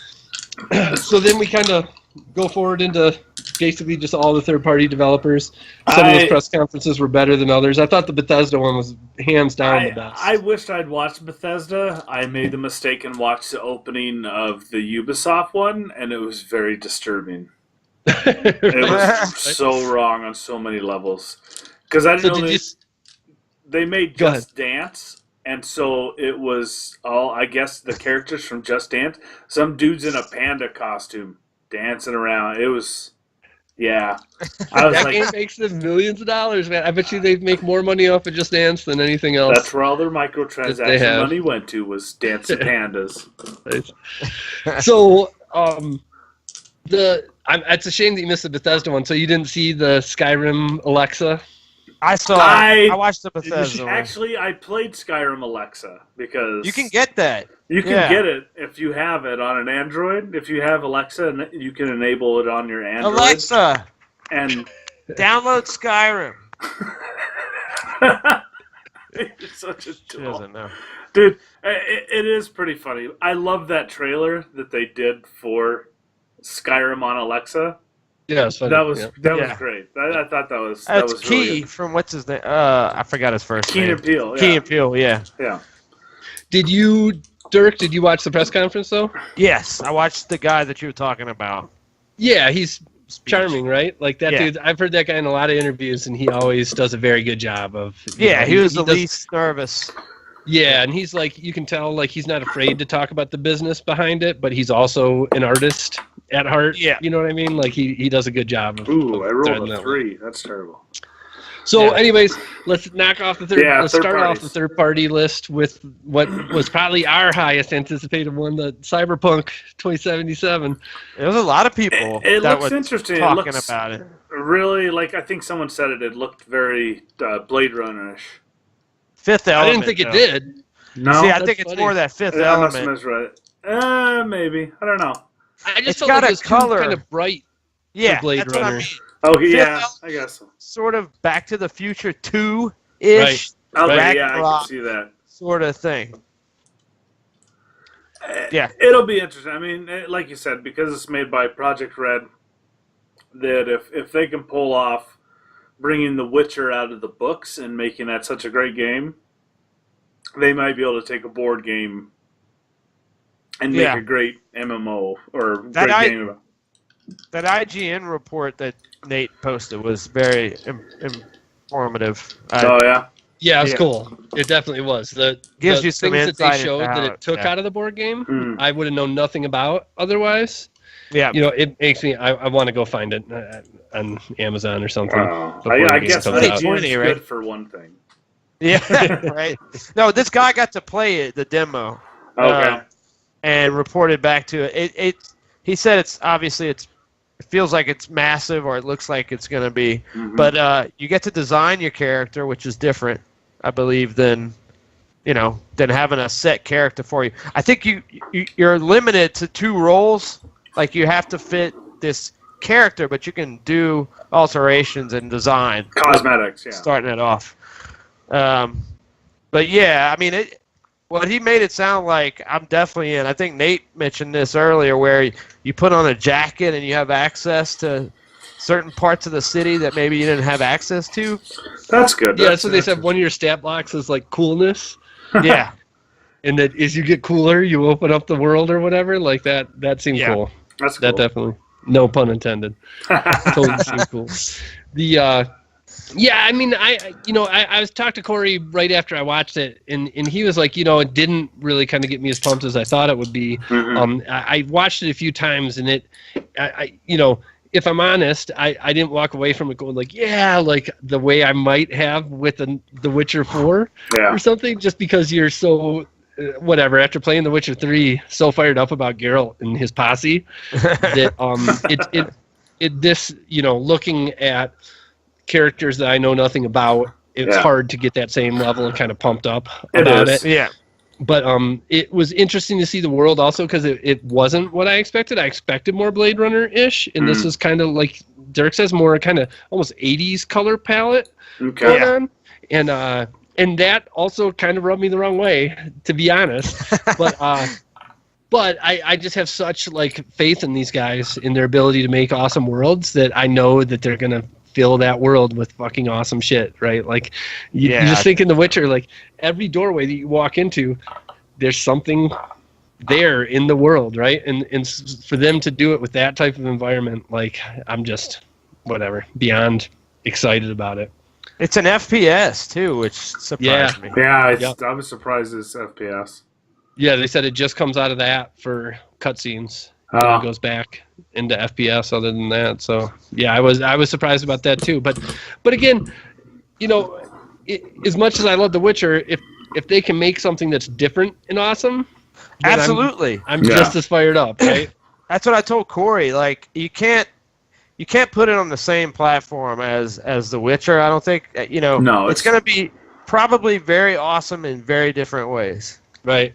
So then we kind of go forward into basically just all the third-party developers. Some of those press conferences were better than others. I thought the Bethesda one was hands down the best. I wished I'd watched Bethesda. I made the mistake and watched the opening of the Ubisoft one, and it was very disturbing. It was so wrong on so many levels. Because I didn't know they made Just Dance. And so it was all, I guess, the characters from Just Dance. Some dude's in a panda costume dancing around. It was Yeah. I was That like, game makes them millions of dollars, man. I bet you they make more money off of Just Dance than anything else. that's where all their They microtransaction have. money went to, was dancing pandas. So, it's a shame that you missed the Bethesda one. So you didn't see the Skyrim Alexa? I watched the Bethesda one. Actually, I played Skyrim Alexa because You can get that. You can get it if you have it on an Android. If you have Alexa, you can enable it on your Android. Alexa, and download Skyrim. You're such a She tool. doesn't know. Dude, it is pretty funny. I love that trailer that they did for Skyrim on Alexa. Yeah, it's funny. That was Yeah. great. I thought that was That's really Key good. from what's his name? I forgot his first Key name. and Peele. Key Yeah. and Peele, yeah. Yeah. Dirk, did you watch the press conference, though? Yes, I watched the guy that you were talking about. Yeah, he's charming, right? Like that Yeah. dude. I've heard that guy in a lot of interviews, and he always does a very good job of. Yeah, he was the does- least nervous. Yeah, and he's like, you can tell, like he's not afraid to talk about the business behind it, but he's also an artist at heart. Yeah. You know what I mean? Like he does a good job. Ooh, I rolled threading a that 3. That's terrible. So, Yeah. anyways, let's knock off the third. Yeah, let's third start off parties. the third-party list with what was probably our highest anticipated one, the Cyberpunk 2077. There was a lot of people It that looks were interesting. It talking looks about it. really, like I think someone said it. It looked very Blade Runner-ish. Fifth I Element. didn't think it though. did. No, See, I That's think it's funny. more that Fifth I must have Element. misread. Maybe. I don't know. I just It's felt got like a it was color. kind of bright. Yeah, Blade that's what I Runner. mean. Oh, yeah. Fifth I guess so. Sort of Back to the Future 2-ish Okay, yeah, I Ragnarok can see that. sort of thing. Yeah. It'll be interesting. I mean, like you said, because it's made by Project Red, that if they can pull off bringing The Witcher out of the books and making that such a great game, they might be able to take a board game and make Yeah. a great MMO or That great I- game. That IGN report that Nate posted was very informative. Oh, yeah? Yeah, it's Yeah. cool. It definitely was. The Gives you some things that they insight into showed that how it took yeah. out of the board game, Mm. I would have known nothing about otherwise. Yeah. You know, it makes me. I want to go find it on Amazon or something. Wow. before I the game guess comes that's out. IGN's 20, right? good for one thing. Yeah, right. No, this guy got to play it, the demo, Okay. and reported back to it. He said it feels like it's massive, or it looks like it's going to be. Mhm. But you get to design your character, which is different, I believe, than having a set character for you. I think you're limited to 2 roles. Like you have to fit this character, but you can do alterations and design. Cosmetics, yeah. Starting it off. But yeah, I mean, what he made it sound like, I'm definitely in. I think Nate mentioned this earlier, where you put on a jacket and you have access to certain parts of the city that maybe you didn't have access to. That's good. Yeah, that's what they said. One of your stat blocks is like coolness, Yeah. and that as you get cooler, you open up the world or whatever. Like that. That seemed Yeah. cool. That's That cool. definitely. No pun intended. Totally seemed cool. Yeah, I mean, I was talking to Corey right after I watched it, and he was like, it didn't really kind of get me as pumped as I thought it would be. Mhm. I watched it a few times, and if I'm honest, I didn't walk away from it going like, yeah, like the way I might have with The Witcher 4 Yeah. or something, just because you're so whatever after playing The Witcher 3, so fired up about Geralt and his posse that looking at characters that I know nothing about, it's Yeah. hard to get that same level and kind of pumped up It about is. it. Yeah. But it was interesting to see the world also because it wasn't what I expected. I expected more Blade Runner-ish, and this is kind of like Dirk says, more kind of almost 80s color palette Okay. going on. And that also kind of rubbed me the wrong way, to be honest. But I just have such like faith in these guys, in their ability to make awesome worlds, that I know that they're gonna fill that world with fucking awesome shit, right? Like you just think in The Witcher, like every doorway that you walk into, there's something there in the world, right? And for them to do it with that type of environment, like I'm just beyond excited about it. It's an FPS too, which surprised me. Yeah, Yep. I was surprised it's FPS. Yeah, they said it just comes out of that for cutscenes. It goes back into FPS. Other than that, so yeah, I was surprised about that too. But again, as much as I love The Witcher, if they can make something that's different and awesome, absolutely, I'm just as fired up, right? That's what I told Corey. Like you can't put it on the same platform as The Witcher. I don't think No, it's going to be probably very awesome in very different ways. Right.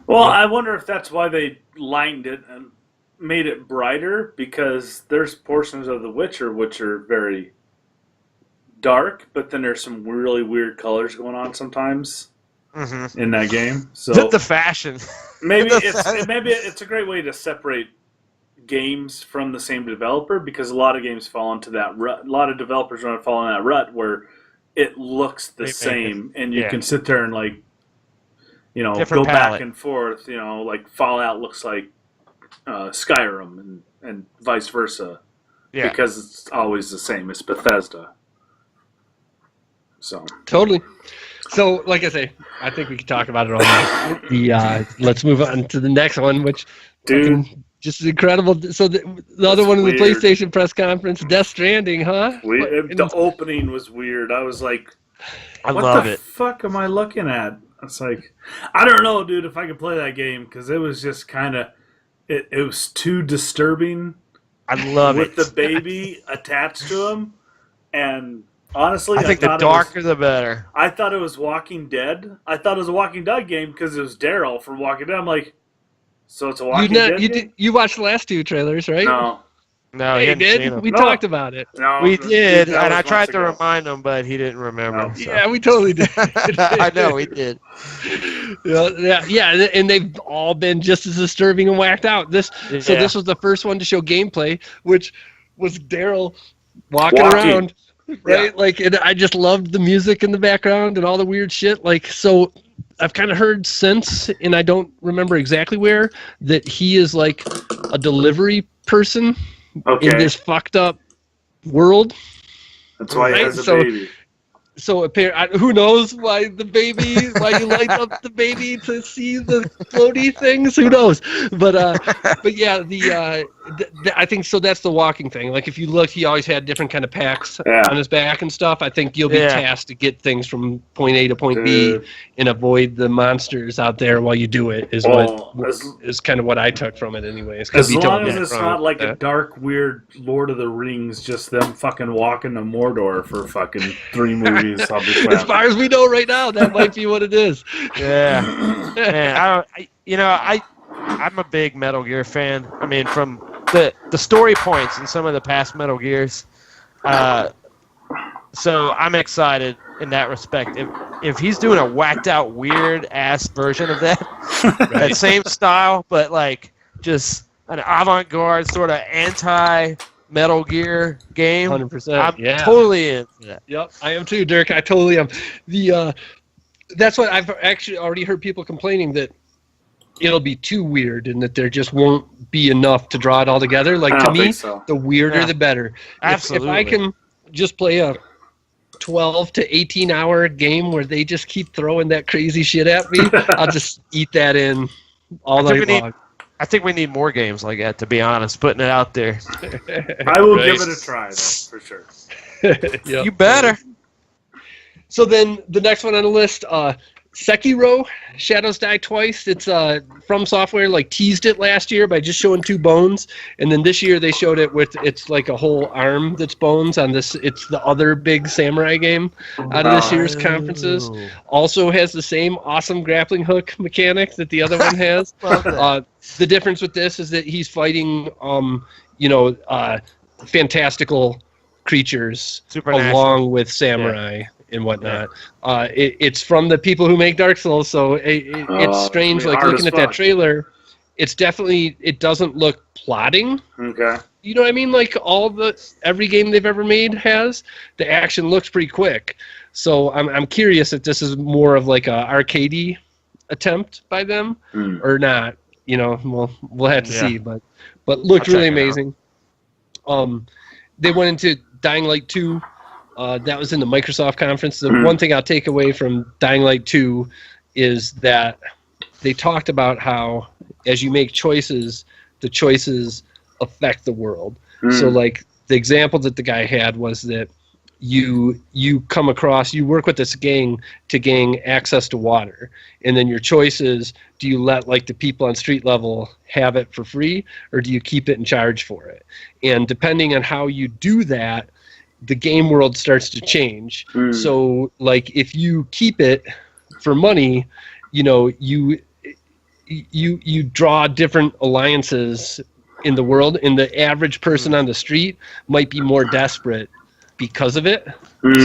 Well, I wonder if that's why they lined it and made it brighter, because there's portions of The Witcher which are very dark, but then there's some really weird colors going on sometimes in that game. So the fashion. Maybe it's a great way to separate games from the same developer, because a lot of games fall into that rut. A lot of developers want to fall in that rut where it looks the same, and you can sit there and Different go palette. back and forth. Like Fallout looks like Skyrim, and vice versa, because it's always the same. It's Bethesda. So totally. So, like I say, I think we could talk about it all night. Let's move on to the next one, which just incredible. So the other one in the PlayStation press conference, Death Stranding, huh? The opening was weird. I was like, I love it. What the fuck am I looking at? It's like, I don't know, dude, if I could play that game, because it was just kind of, it was too disturbing. I love with it. The baby attached to him, and honestly, I think the darker the better. I thought it was Walking Dead. I thought it was a Walking Dead game because it was Daryl from Walking Dead. I'm like, so it's a Walking Dead game? You watched the last two trailers, right? No, he did. We talked about it. No, we did, and I tried to remind him, but he didn't remember. No. So. Yeah, we totally did. I know we did. Yeah, and they've all been just as disturbing and whacked out. So this was the first one to show gameplay, which was Daryl walking around, right? Yeah. And I just loved the music in the background and all the weird shit. So I've kind of heard since, and I don't remember exactly where, that he is like a delivery person in this fucked up world. That's why he has a baby. So who knows why you light up the baby to see the floaty things? Who knows? But yeah, I think so. That's the walking thing. Like if you look, he always had different kind of packs on his back and stuff. I think you'll be tasked to get things from point A to point B and avoid the monsters out there while you do it. Is kind of what I took from it, anyways. As long as it's not like a dark, weird Lord of the Rings, just them fucking walking to Mordor for fucking 3 movies. As far as we know right now, that might be what it is. Yeah, man. I'm a big Metal Gear fan. I mean, from the story points in some of the past Metal Gears. So I'm excited in that respect. If he's doing a whacked out, weird ass version of that, that same style, but like just an avant-garde sort of anti Metal Gear game, 100%. I'm totally into that. Yep, I am too, Dirk. I totally am. That's what I've actually already heard people complaining, that it'll be too weird and that there just won't be enough to draw it all together. Like to me, the weirder the better. Absolutely. If I can just play a 12 to 18 hour game where they just keep throwing that crazy shit at me, I'll just eat that in all night long. I think we need more games like that, to be honest, putting it out there. I will give it a try, though, for sure. Yep. You better. So then the next one on the list, Sekiro, Shadows Die Twice. It's From Software teased it last year by just showing 2 bones, and then this year they showed it with it's like a whole arm that's bones on this. It's the other big samurai game out of this year's conferences. Also has the same awesome grappling hook mechanic that the other one has. The difference with this is that he's fighting fantastical creatures along with samurai and whatnot. It's from the people who make Dark Souls, so it's strange. Looking at that trailer, it doesn't look plotting. Okay. You know what I mean? Every game they've ever made has. The action looks pretty quick. So I'm curious if this is more of like a arcadey attempt by them or not. We'll have to see. But looked really amazing. They went into Dying Light 2. That was in the Microsoft conference. The one thing I'll take away from Dying Light 2 is that they talked about how as you make choices, the choices affect the world. So like the example that the guy had was that you work with this gang to gain access to water, and then your choice is, do you let like the people on street level have it for free, or do you keep it and charge for it? And depending on how you do that, the game world starts to change. So like if you keep it for money, you know, you draw different alliances in the world, and the average person on the street might be more desperate because of it,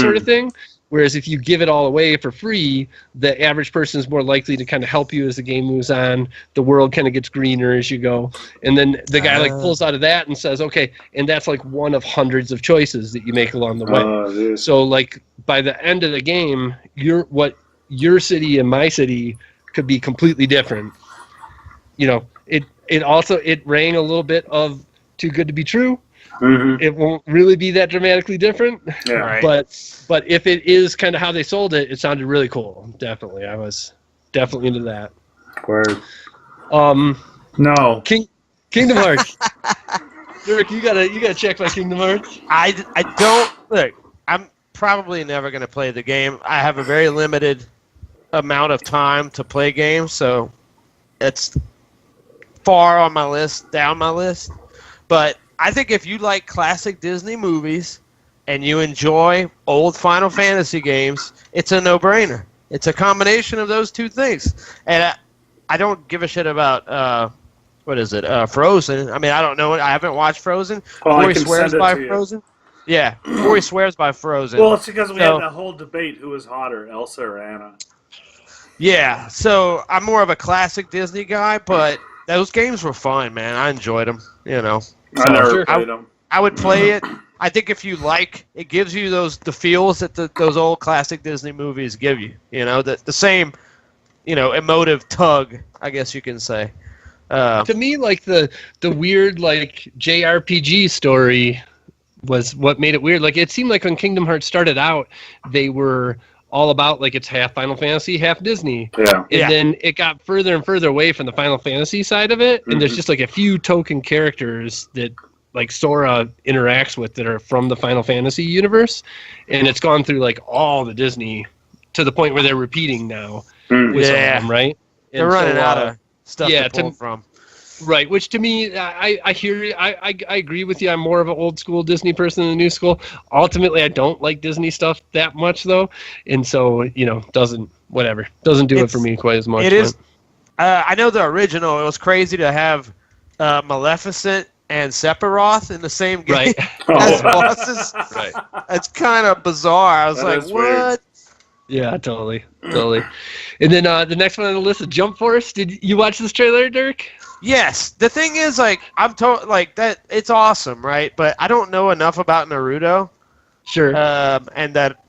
sort of thing. Whereas if you give it all away for free, the average person is more likely to kind of help you as the game moves on. The world kind of gets greener as you go. And then the guy like pulls out of that and says, okay, and that's like one of hundreds of choices that you make along the way. So like by the end of the game, your city and my city could be completely different. You know, it rang a little bit of Too Good to Be True. It won't really be that dramatically different. Yeah. Right. But if it is kind of how they sold it, it sounded really cool. Definitely. I was definitely into that. Word. No. Kingdom Hearts. Dirk, you gotta check my Kingdom Hearts. I don't look. I'm probably never gonna play the game. I have a very limited amount of time to play games, so it's far on my list, down my list. But I think if you like classic Disney movies and you enjoy old Final Fantasy games, it's a no-brainer. It's a combination of those two things. And I don't give a shit about, Frozen. I mean, I don't know. I haven't watched Frozen. Corey swears by Frozen. Yeah, Corey swears by Frozen. Well, it's because we had that whole debate who was hotter, Elsa or Anna. Yeah, so I'm more of a classic Disney guy, but those games were fun, man. I enjoyed them, you know. I never played them. I would play it. I think if you like, it gives you the feels that those old classic Disney movies give you. You know, the same, you know, emotive tug, I guess you can say. To me, like the weird like JRPG story was what made it weird. Like it seemed like when Kingdom Hearts started out, they were all about like it's half Final Fantasy, half Disney. Yeah. And then it got further and further away from the Final Fantasy side of it, and there's just like a few token characters that like Sora interacts with that are from the Final Fantasy universe, and it's gone through like all the Disney to the point where they're repeating now with some of them, right? They're running out of stuff to pull from. Right, which to me, I hear you. I agree with you. I'm more of an old school Disney person than a new school. Ultimately, I don't like Disney stuff that much, though, and so you know, doesn't do it for me quite as much. It is. I know the original. It was crazy to have Maleficent and Sephiroth in the same game as bosses. Right. It's kind of bizarre. I was That like, is what? weird. Yeah, totally. And then the next one on the list is Jump Force. Did you watch this trailer, Dirk? Yes. The thing is, like, I'm like that. It's awesome, right? But I don't know enough about Naruto. Sure. And that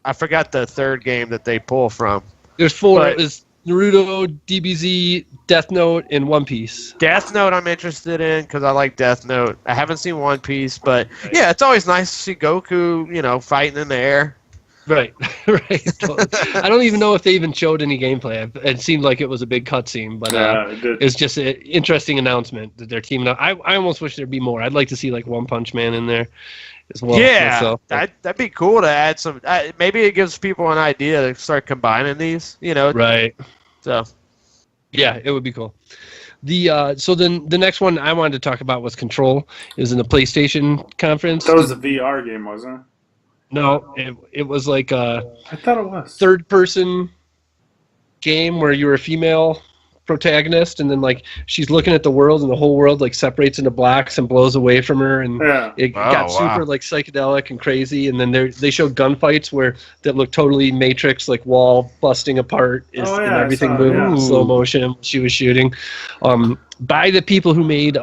I forgot the third game that they pull from. There's four. It's Naruto, DBZ, Death Note, and One Piece. Death Note I'm interested in because I like Death Note. I haven't seen One Piece, but yeah, it's always nice to see Goku, you know, fighting in the air. Right, right. Totally. I don't even know if they even showed any gameplay. It seemed like it was a big cutscene, but it's just an interesting announcement that they're teaming up. I almost wish there'd be more. I'd like to see like One Punch Man in there as well. Yeah, that'd be cool to add some. Maybe it gives people an idea to start combining these. You know, right? So, yeah, it would be cool. So then the next one I wanted to talk about was Control. It was in the PlayStation conference. That was a VR game, wasn't it? No, it was like a I thought it was third-person game where you're a female protagonist, and then like she's looking at the world, and the whole world like separates into blocks and blows away from her, and it got super like psychedelic and crazy. And then they showed gunfights that look totally Matrix, like wall busting apart, and everything moving in slow motion. She was shooting. By the people who made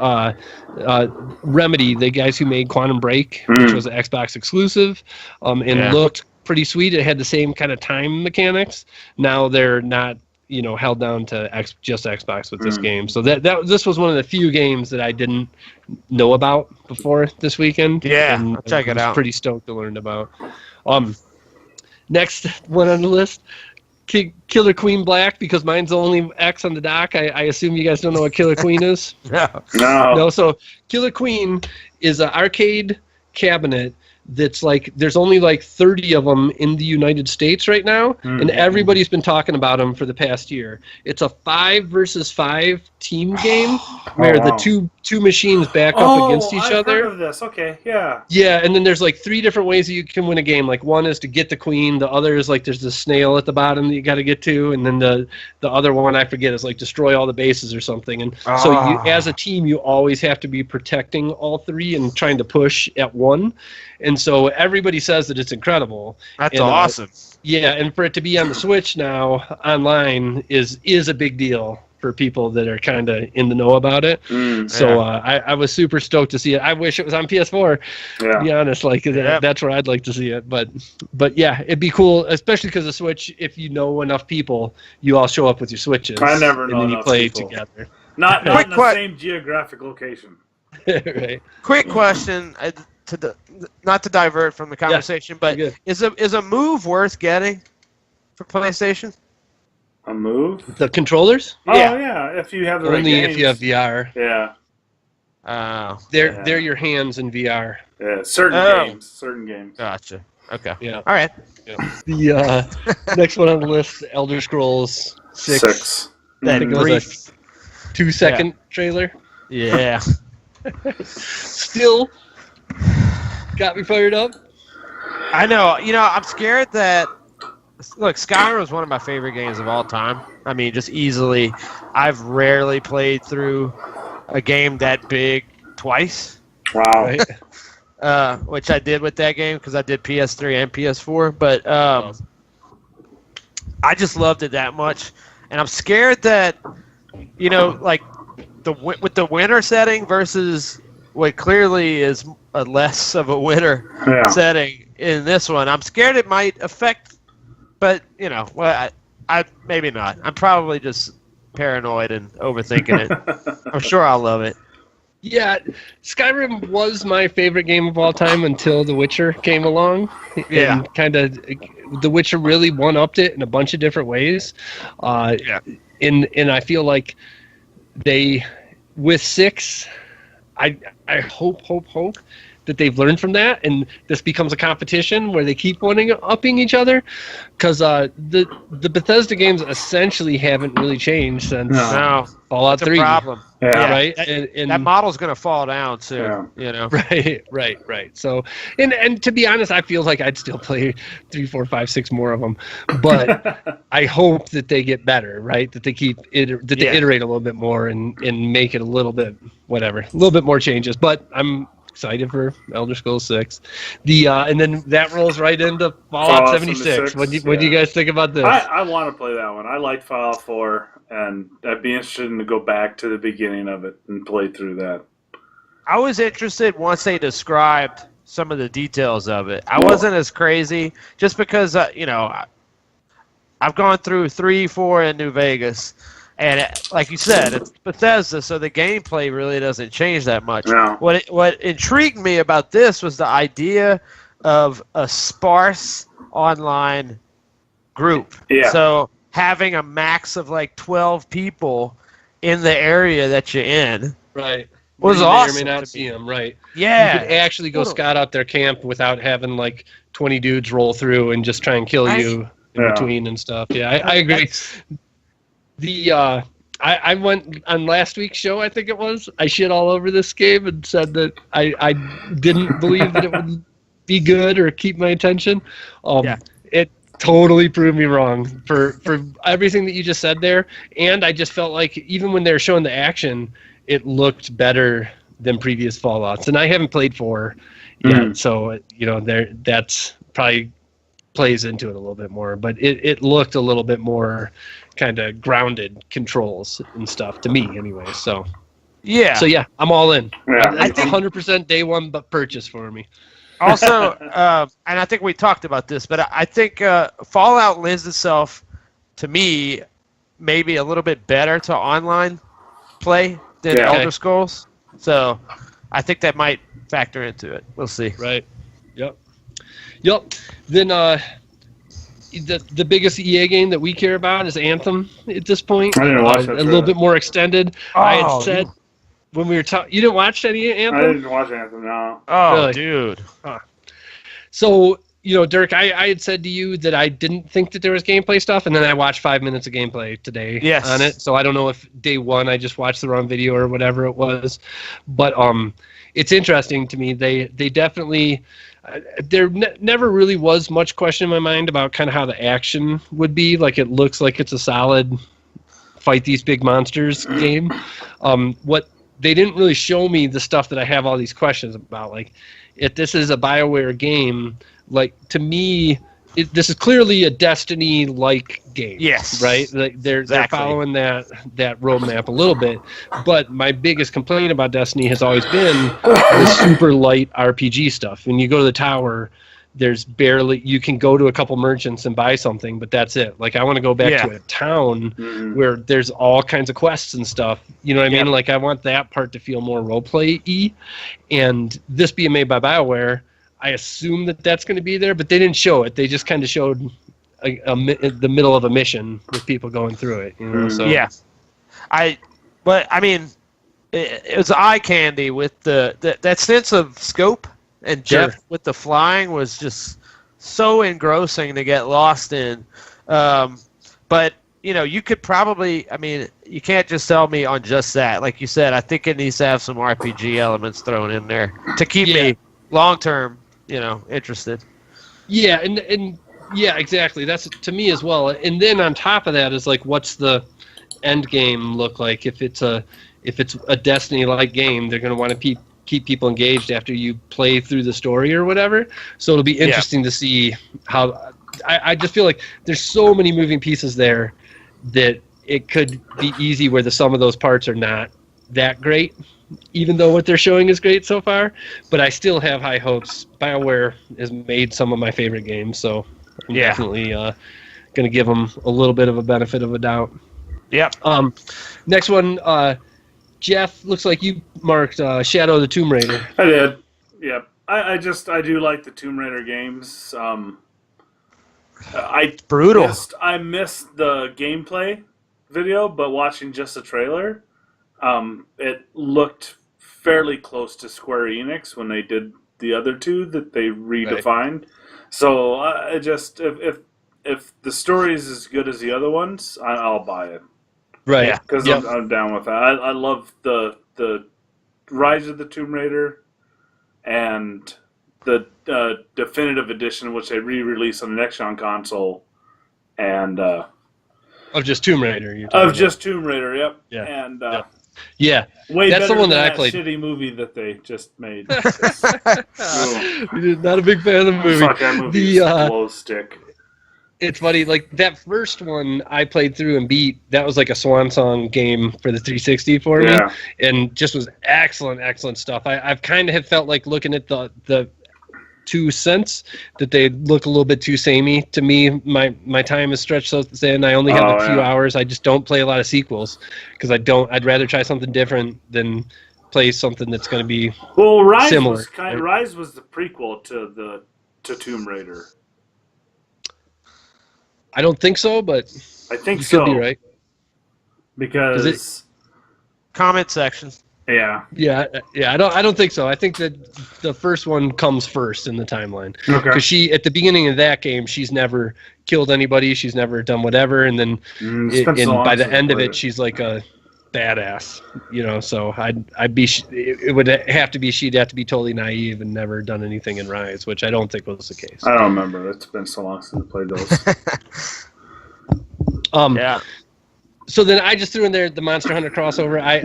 Remedy, the guys who made Quantum Break, which was an Xbox exclusive, and looked pretty sweet. It had the same kind of time mechanics. Now they're not, you know, held down to just Xbox with this game. So this was one of the few games that I didn't know about before this weekend. Yeah, and I'll check it out. Pretty stoked to learn about. Next one on the list, Killer Queen Black because mine's the only X on the dock. I assume you guys don't know what Killer Queen is. No. No. So Killer Queen is an arcade cabinet that's like there's only like 30 of them in the United States right now, and everybody's been talking about them for the past year. It's a 5 versus 5 team game where the two machines back up against each other. I've heard of this. Okay, yeah. Yeah, and then there's like 3 different ways that you can win a game. Like one is to get the queen, the other is like there's the snail at the bottom that you got to get to, and then the other one I forget is like destroy all the bases or something. And so you, as a team, you always have to be protecting all 3 and trying to push at one. And so everybody says that it's incredible. That's awesome. Yeah, and for it to be on the Switch now online is a big deal for people that are kind of in the know about it. So I was super stoked to see it. I wish it was on PS4. Yeah. To be honest, like that's where I'd like to see it. But yeah, it'd be cool, especially because the Switch. If you know enough people, you all show up with your Switches. I never know and then you enough play people. Together. Not in the same geographic location. Right. Quick question. Not to divert from the conversation, but is a Move worth getting for PlayStation? A Move? The controllers? Yeah, if you have the right Only games. if you have VR. Yeah. They're your hands in VR. Yeah, certain games. Gotcha. Okay. Yeah. All right. Yeah. The next one on the list, Elder Scrolls 6. I think it was a 2-second trailer. Yeah. Still got me fired up. I know. I'm scared that. Look, Skyrim is one of my favorite games of all time. I mean, just easily. I've rarely played through a game that big twice. Wow. Right? Which I did with that game because I did PS3 and PS4. But I just loved it that much. And I'm scared that, like with the winter setting versus what clearly is a less of a winter setting in this one, I'm scared it might affect. But I maybe not. I'm probably just paranoid and overthinking it. I'm sure I'll love it. Yeah, Skyrim was my favorite game of all time until The Witcher came along. Yeah, and kind of The Witcher really one-upped it in a bunch of different ways. And I feel like they with 6, I hope that they've learned from that, and this becomes a competition where they keep upping each other, because the Bethesda games essentially haven't really changed since Fallout 3. Problem. Yeah. Right? And that model's going to fall down soon. Right. So, and to be honest, I feel like I'd still play 3, 4, 5, 6 more of them, but I hope that they get better, right? That they they iterate a little bit more and make it a little bit more changes. But I'm excited for Elder Scrolls 6. And then that rolls right into Fallout 76. What do you guys think about this? I want to play that one. I liked Fallout 4, and I'd be interested to go back to the beginning of it and play through that. I was interested once they described some of the details of it. I wasn't as crazy just because, I've gone through 3, 4 in New Vegas. And like you said, it's Bethesda, so the gameplay really doesn't change that much. No. What intrigued me about this was the idea of a sparse online group. Yeah. So having a max of like 12 people in the area that you're in. Right. Was awesome. You may or may not see them, right? Yeah. You could actually go scout out their camp without having like 20 dudes roll through and just try and kill you in between and stuff. Yeah, I agree. I went on last week's show, I think it was. I shit all over this game and said that I didn't believe that it would be good or keep my attention. It totally proved me wrong for everything that you just said there. And I just felt like even when they were showing the action, it looked better than previous Fallouts. And I haven't played 4 yet, so that's probably plays into it a little bit more. But it looked a little bit more kind of grounded controls and stuff to me anyway. So I'm all in. I think 100% day one but purchase for me. Also, and I think we talked about this, but I think Fallout lends itself to me maybe a little bit better to online play than Elder Scrolls. So I think that might factor into it. We'll see. Right. Yep. Then the biggest EA game that we care about is Anthem at this point. I didn't watch that a little bit more extended. Oh, I had said when we were talking, you didn't watch any Anthem? I didn't watch Anthem, no. Oh, Really? dude. So, Dirk, I had said to you that I didn't think that there was gameplay stuff, and then I watched 5 minutes of gameplay today on it. So I don't know if day one I just watched the wrong video or whatever it was. But it's interesting to me. They definitely... there never really was much question in my mind about kind of how the action would be. Like, it looks like it's a solid fight these big monsters game. What they didn't really show me the stuff that I have all these questions about. Like, if this is a BioWare game, like, to me, this is clearly a Destiny-like game. Yes. Right? Like, they're following that roadmap a little bit. But my biggest complaint about Destiny has always been the super light RPG stuff. When you go to the tower, there's barely... You can go to a couple merchants and buy something, but that's it. Like, I want to go back to a town where there's all kinds of quests and stuff. You know what I mean? Like, I want that part to feel more roleplay-y. And this being made by BioWare... I assume that that's going to be there, but they didn't show it. They just kind of showed the middle of a mission with people going through it. You know? So yeah, but I mean, it was eye candy with that sense of scope and depth with the flying was just so engrossing to get lost in. But you could probably, I mean, you can't just sell me on just that. Like you said, I think it needs to have some RPG elements thrown in there to keep me long term. Interested. Yeah, and yeah, exactly. That's to me as well. And then on top of that is like, what's the end game look like? If it's a Destiny-like game, they're going to want to keep people engaged after you play through the story or whatever. So it'll be interesting to see how. I just feel like there's so many moving pieces there that it could be easy where the sum of those parts are not that great. Even though what they're showing is great so far, but I still have high hopes. BioWare has made some of my favorite games, so I'm definitely going to give them a little bit of a benefit of a doubt. Yep. Next one, Jeff, looks like you marked Shadow of the Tomb Raider. I did. Yep. I do like the Tomb Raider games. Brutal. I missed the gameplay video, but watching just the trailer. It looked fairly close to Square Enix when they did the other two that they redefined. Right. So I just if the story is as good as the other ones, I'll buy it. Right. Because I'm down with that. I love the Rise of the Tomb Raider and the definitive edition, which they re-released on the next-gen console, and of just Tomb Raider. Just Tomb Raider. Yep. Yeah. And yeah, way that's better the one than that I played. Shitty movie that they just made. Not a big fan of the movie. Fuck, that movie is a glow stick. It's funny, like that first one I played through and beat. That was like a swan song game for the 360 for me, and just was excellent stuff. I've kind of have felt like looking at the 2 cents that they look a little bit too samey to me. My time is stretched so thin. I only have a few hours. I just don't play a lot of sequels because I'd rather try something different than play something that's going to be similar. Rise was the prequel to Tomb Raider. I don't think so, but I think you so. could be right. Because comment section. Yeah. I don't think so. I think that the first one comes first in the timeline. Okay. Because she, at the beginning of that game, she's never killed anybody. She's never done whatever, and then by the end of it, she's like a badass. So I'd be. It would have to be she'd have to be totally naive and never done anything in Rise, which I don't think was the case. I don't remember. It's been so long since I played those. Yeah. So then I just threw in there the Monster Hunter crossover. I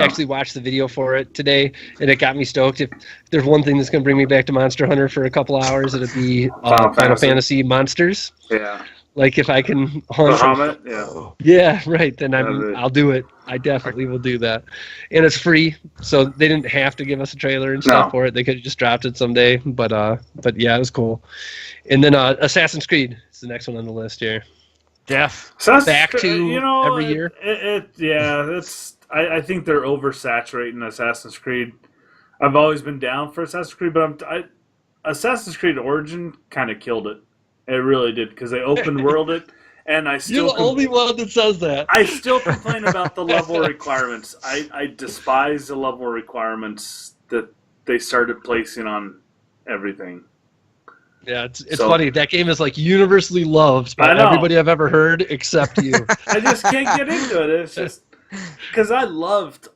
actually watched the video for it today, and it got me stoked. If there's one thing that's going to bring me back to Monster Hunter for a couple hours, it'd be Final Fantasy Monsters. Yeah. Like if I can hunt. Yeah, right. Then I'll do it. I definitely will do that. And it's free, so they didn't have to give us a trailer and stuff for it. They could have just dropped it someday. But yeah, it was cool. And then Assassin's Creed is the next one on the list here. Jeff, back to every year. I think they're oversaturating Assassin's Creed. I've always been down for Assassin's Creed, but Assassin's Creed Origin kind of killed it. It really did, because they open world it, and I still You're the only one that says that. I still complain about the level requirements. I despise the level requirements that they started placing on everything. Yeah, it's funny. That game is like universally loved by everybody I've ever heard except you. I just can't get into it. It's just because I loved,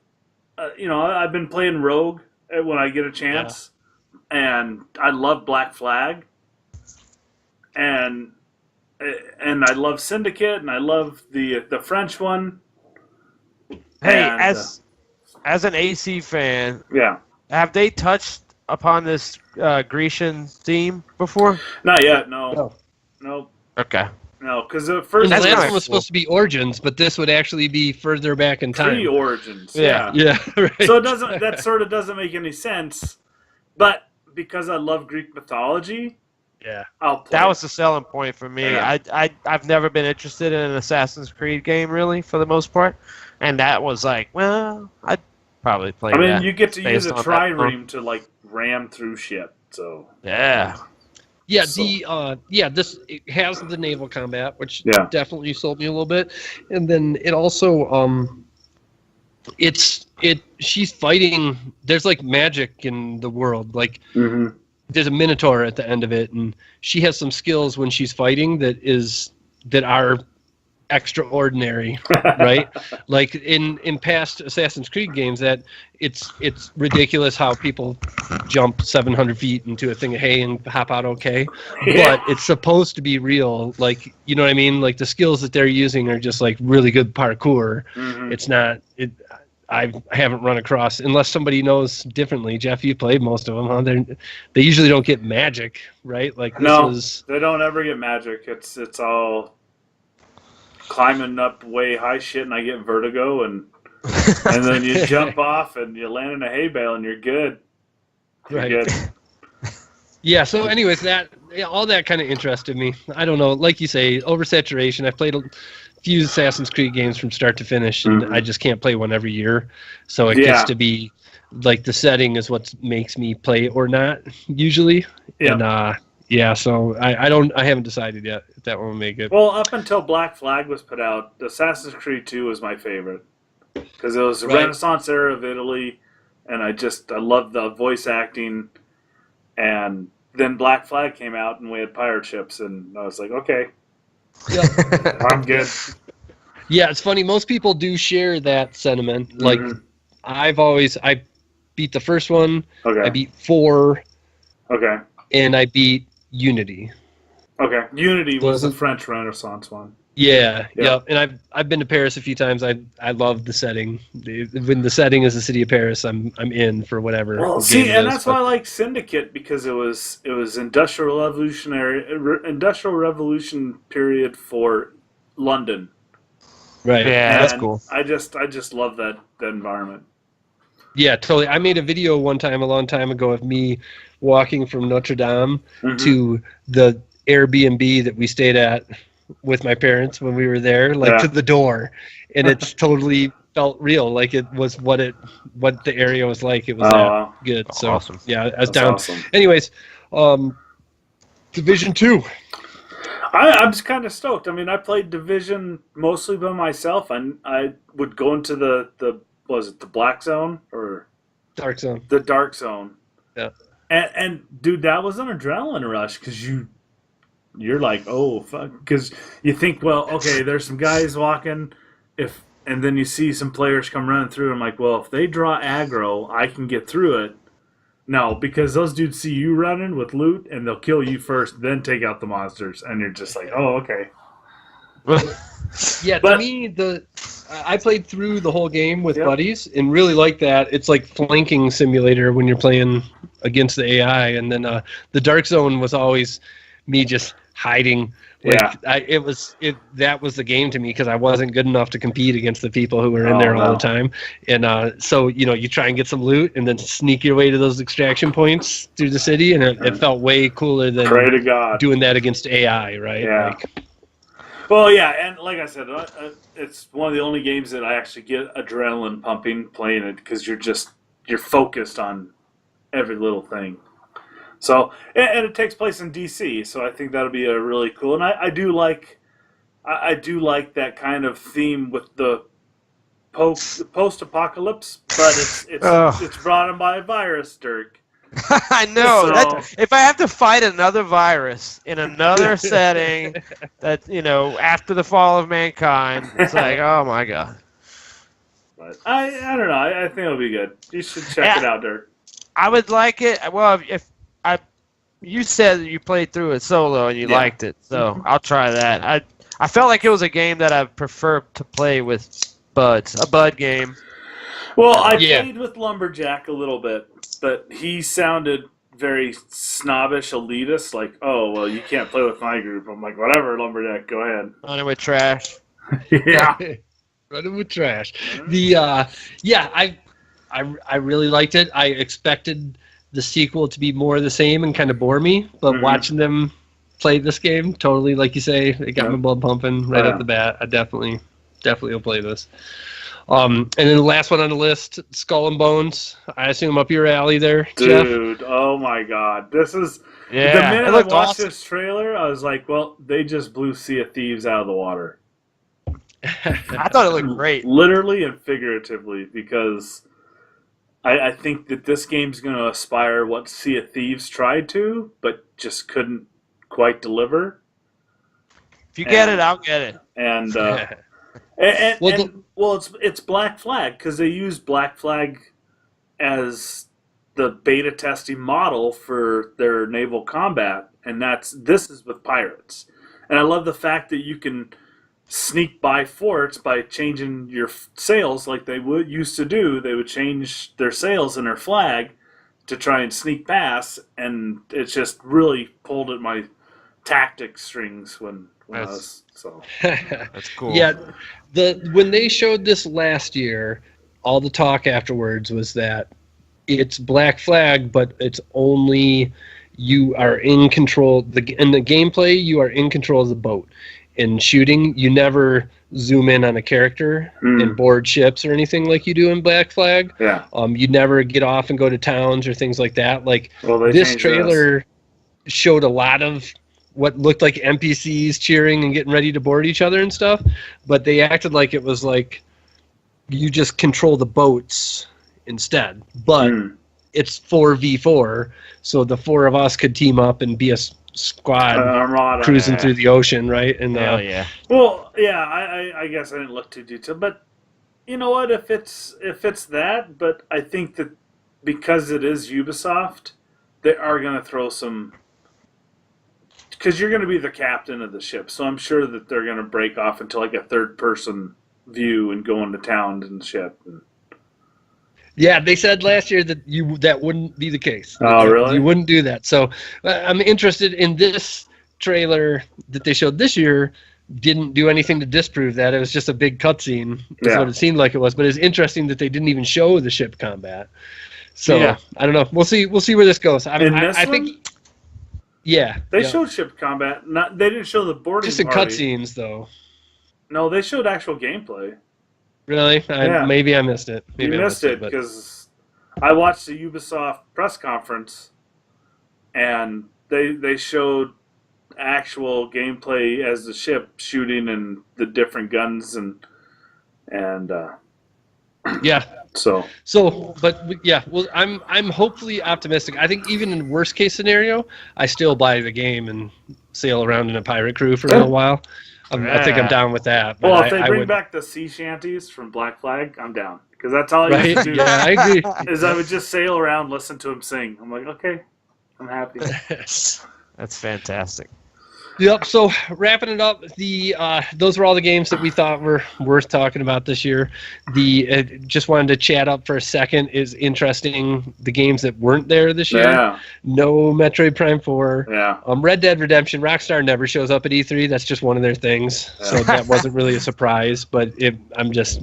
I've been playing Rogue when I get a chance, and I love Black Flag, and I love Syndicate, and I love the French one. Hey, and, as an AC fan, yeah, have they touched upon this Grecian theme before? not yet. No. Okay. No, because the first the last one was supposed to be Origins, but this would actually be further back in time. Pre-Origins. Yeah. Yeah. Right. So that sort of doesn't make any sense, but because I love Greek mythology, I'll play. That was the selling point for me. Yeah. I've never been interested in an Assassin's Creed game really, for the most part, and that was like, well, I'd probably play. I mean, that you get to use a based on that trireme to like ram through shit. So yeah. Yeah, this it has the naval combat, which definitely sold me a little bit, and then it also she's fighting. There's like magic in the world, like there's a minotaur at the end of it, and she has some skills when she's fighting that are extraordinary, right? Like in past Assassin's Creed games, that it's ridiculous how people jump 700 feet into a thing of hay and hop out okay, but it's supposed to be real. Like, you know what I mean? Like the skills that they're using are just like really good parkour. It's not. I haven't run across, unless somebody knows differently. Jeff, you played most of them, huh? They usually don't get magic, right? Like they don't ever get magic. It's all climbing up way high shit, and I get vertigo, and then you jump off and you land in a hay bale, and you're good. You're good. Yeah. So, anyways, all that kind of interested me. I don't know, like you say, oversaturation. I've played a few Assassin's Creed games from start to finish, and I just can't play one every year. So it gets to be like the setting is what makes me play or not usually. And so I haven't decided yet if that one will make it. Well, up until Black Flag was put out, Assassin's Creed 2 was my favorite because it was the Renaissance era of Italy, and I loved the voice acting. And then Black Flag came out, and we had pirate ships, and I was like, okay. I'm good. Yeah, it's funny. Most people do share that sentiment. Like, I beat the first one. Okay. I beat 4. Okay. And I beat Unity. Okay. Unity was the French Renaissance one. Yeah. And I've been to Paris a few times. I love the setting. When the setting is the city of Paris, I'm in for whatever. Well, see, and that's why I like Syndicate, because it was Industrial Revolution period for London. Right. Yeah, and that's cool. I just love that environment. Yeah, totally. I made a video one time a long time ago of me walking from Notre Dame to the Airbnb that we stayed at with my parents when we were there, to the door, and it's totally felt real, like it was what the area was like. It was good. That's so awesome. Yeah, I was That's down. Awesome. Anyways, Division 2. I'm just kind of stoked. I mean, I played Division mostly by myself, and I would go into the Black Zone or Dark Zone? The Dark Zone. Yeah. And dude, that was an adrenaline rush because you're like, oh fuck, because you think, well, okay, there's some guys walking, and then you see some players come running through. I'm like, well, if they draw aggro, I can get through it. No, because those dudes see you running with loot, and they'll kill you first, then take out the monsters, and you're just like, oh, okay. Yeah, to me, I played through the whole game with buddies and really like that. It's like flanking simulator when you're playing against the AI, and then the Dark Zone was always me just hiding. That was the game to me because I wasn't good enough to compete against the people who were in there all the time. And so you try and get some loot and then sneak your way to those extraction points through the city, and it felt way cooler than doing that against AI, right? Yeah. Well, yeah, and like I said, it's one of the only games that I actually get adrenaline pumping playing it because you're focused on every little thing. So, and it takes place in DC, so I think that'll be a really cool. And I do like, I do like that kind of theme with the post-apocalypse, but it's brought in by a virus, Dirk. I know. So, If I have to fight another virus in another setting, that after the fall of mankind, it's like, oh my god. but I don't know. I think it'll be good. You should check it out, Dirk. I would like it. Well, you said that you played through it solo and you liked it, so I'll try that. I felt like it was a game that I prefer to play with buds, a bud game. Well, I played with Lumberjack a little bit, but he sounded very snobbish, elitist. Like, oh, well, you can't play with my group. I'm like, whatever, Lumberjack, go ahead. Running with trash. Yeah. Running with trash. I really liked it. I expected the sequel to be more of the same and kind of bore me, but watching them play this game, totally, like you say, it got my blood pumping right off the bat. I definitely will play this. And then the last one on the list, Skull and Bones. I assume up your alley there, Jeff? Dude, oh my god. This is... Yeah, the minute I watched awesome. this trailer, I was like, well, they just blew Sea of Thieves out of the water. I thought it looked great. Literally and figuratively, because I think that this game's going to aspire what Sea of Thieves tried to, but just couldn't quite deliver. If you get it, I'll get it. And it's Black Flag, because they used Black Flag as the beta testing model for their naval combat, and this is with pirates. And I love the fact that you can sneak by forts by changing your sails like they used to do. They would change their sails and their flag to try and sneak past, and it just really pulled at my tactic strings when I was so. That's cool. Yeah, when they showed this last year, all the talk afterwards was that it's Black Flag, but it's only you are in control. In the gameplay, you are in control of the boat. In shooting, you never zoom in on a character and board ships or anything like you do in Black Flag. Yeah. You never get off and go to towns or things like that. Like, this trailer showed a lot of what looked like NPCs cheering and getting ready to board each other and stuff, but they acted like it was like you just control the boats instead. But it's 4v4, so the four of us could team up and be a squad cruising through the ocean, right? And hell yeah. Well, yeah, I guess I didn't look too detailed, but you know what? If it's that, but I think that because it is Ubisoft, they are going to throw some, because you're going to be the captain of the ship, so I'm sure that they're going to break off into like a third-person view and go into town and ship. Yeah, they said last year that that wouldn't be the case. Oh, really? You wouldn't do that. So I'm interested in this trailer that they showed this year. Didn't do anything to disprove that. It was just a big cutscene. Is what it seemed like it was. But it's interesting that they didn't even show the ship combat. So I don't know. We'll see where this goes. I think. Yeah, they showed ship combat. They didn't show the boarding. Just in party. cutscenes, though. No, they showed actual gameplay. Really? Maybe I missed it. Maybe you missed it because I watched the Ubisoft press conference, and they showed actual gameplay as the ship shooting and the different guns and yeah. So, but yeah, well, I'm hopefully optimistic. I think even in worst case scenario, I still buy the game and sail around in a pirate crew for a little while. I think I'm down with that. But well, if they bring back the sea shanties from Black Flag, I'm down. Because that's all I used to do. Yeah, I agree. Is I would just sail around, listen to him sing. I'm like, okay, I'm happy. That's fantastic. Yep. So wrapping it up, those were all the games that we thought were worth talking about this year. Just wanted to chat up for a second. Is interesting the games that weren't there this year. Yeah. No Metroid Prime 4. Yeah. Red Dead Redemption. Rockstar never shows up at E3. That's just one of their things. Yeah. So that wasn't really a surprise. But I'm just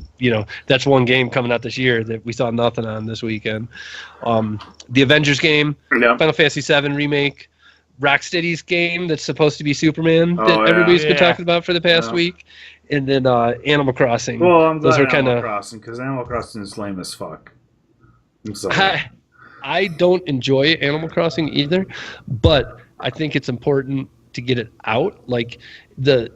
that's one game coming out this year that we saw nothing on this weekend. The Avengers game. Yeah. Final Fantasy VII remake. Rocksteady's game that's supposed to be Superman that everybody's been talking about for the past week, and then Animal Crossing. Well, I'm glad Animal Crossing, because Animal Crossing is lame as fuck. I'm sorry. I don't enjoy Animal Crossing either, but I think it's important to get it out. Like the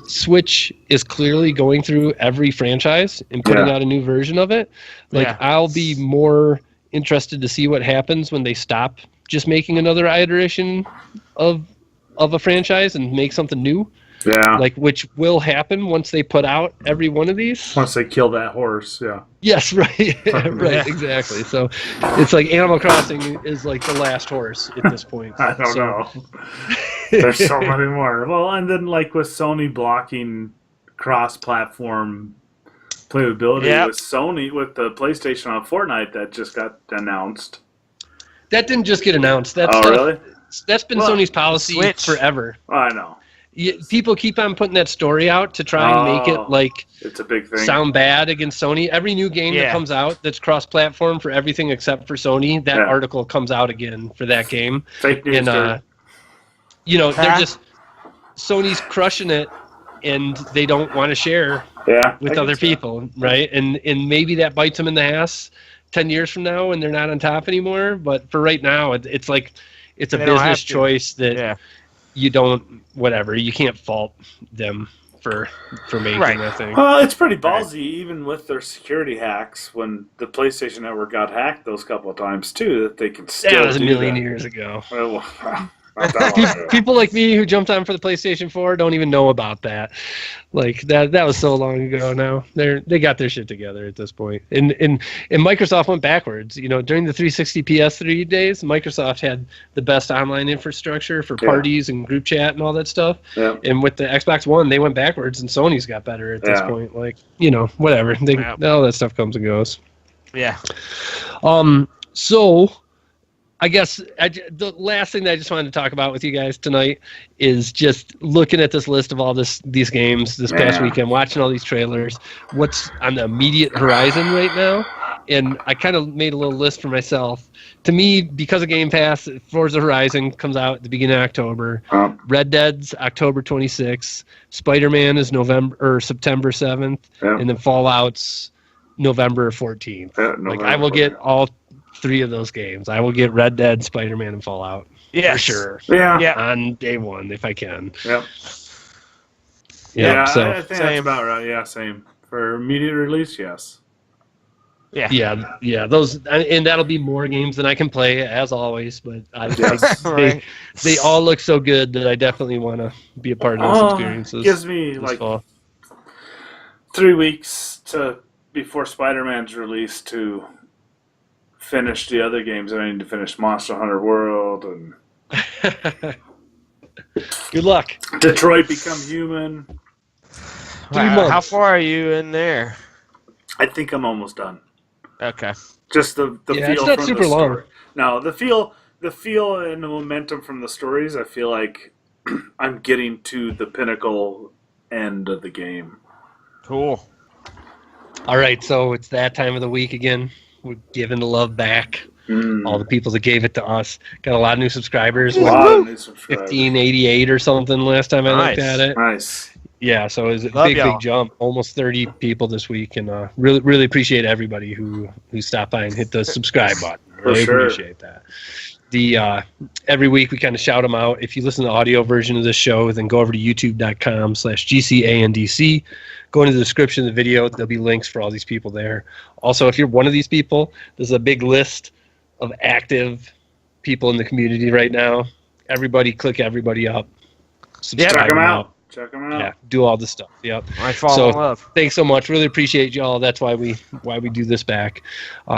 Switch is clearly going through every franchise and putting out a new version of it. Like I'll be more interested to see what happens when they stop just making another iteration of a franchise and make something new. Yeah. Like, which will happen once they put out every one of these. Once they kill that horse, yeah. Yes, right. Right, exactly. So it's like Animal Crossing is like the last horse at this point. I don't know. There's so many more. Well, and then like with Sony blocking cross-platform playability with Sony, with the PlayStation on Fortnite that just got announced. That didn't just get announced. Really? That's been Sony's policy forever. I know. People keep on putting that story out to try and make it like it's a big thing. Sound bad against Sony. Every new game that comes out that's cross-platform for everything except for Sony, that article comes out again for that game. Fake news. And they're just Sony's crushing it, and they don't want to share with other people, right? And maybe that bites them in the ass 10 years from now when they're not on top anymore. But for right now, it's like it's a business choice that. You don't, whatever. You can't fault them for making that thing. Well, it's pretty ballsy, even with their security hacks. When the PlayStation Network got hacked those couple of times too, that they can still. That was a million years ago. Well, people like me who jumped on for the PlayStation 4 don't even know about that. Like that was so long ago now. They got their shit together at this point. And Microsoft went backwards. During the 360 PS3 days, Microsoft had the best online infrastructure for parties and group chat and all that stuff. Yeah. And with the Xbox One, they went backwards, and Sony's got better at this point. Like, whatever. All that stuff comes and goes. Yeah. So I guess the last thing that I just wanted to talk about with you guys tonight is just looking at this list of all these games this past weekend, watching all these trailers, what's on the immediate horizon right now. And I kind of made a little list for myself. To me, because of Game Pass, Forza Horizon comes out at the beginning of October. Red Dead's October 26th. Spider-Man is September 7th. And then Fallout's November 14th. I will get all 3 of those games. I will get Red Dead, Spider-Man, and Fallout. For sure. Yeah. On day one, if I can. Yep. So, I think that's about right. Yeah, same. For immediate release, yes. Yeah. Those, and that'll be more games than I can play, as always. But they all look so good that I definitely want to be a part of those experiences. It gives me like fall. 3 weeks before Spider-Man's release to finish the other games. I need to finish Monster Hunter World and good luck. Detroit Become Human. 3 months. How far are you in there? I think I'm almost done. Okay. Just the feel it's not from super the story. long. No, the feel and the momentum from the stories. I feel like I'm getting to the pinnacle end of the game. Cool. All right, so it's that time of the week again. We're giving the love back. All the people that gave it to us. Got a lot of new subscribers. A lot of new subscribers. 1588 or something last time I looked at it. Nice. Yeah, so it was a big jump. Almost 30 people this week, and really, really appreciate everybody who stopped by and hit the subscribe button. Really appreciate that. Every week we kind of shout them out. If you listen to the audio version of this show, then go over to youtube.com/GCandC. Go into the description of the video. There'll be links for all these people there. Also, if you're one of these people, there's a big list of active people in the community right now. Everybody, click everybody up. Subscribe check them out. Check them out. Yeah, do all the stuff. Yep. I fall in love. Thanks so much. Really appreciate y'all. That's why we do this back.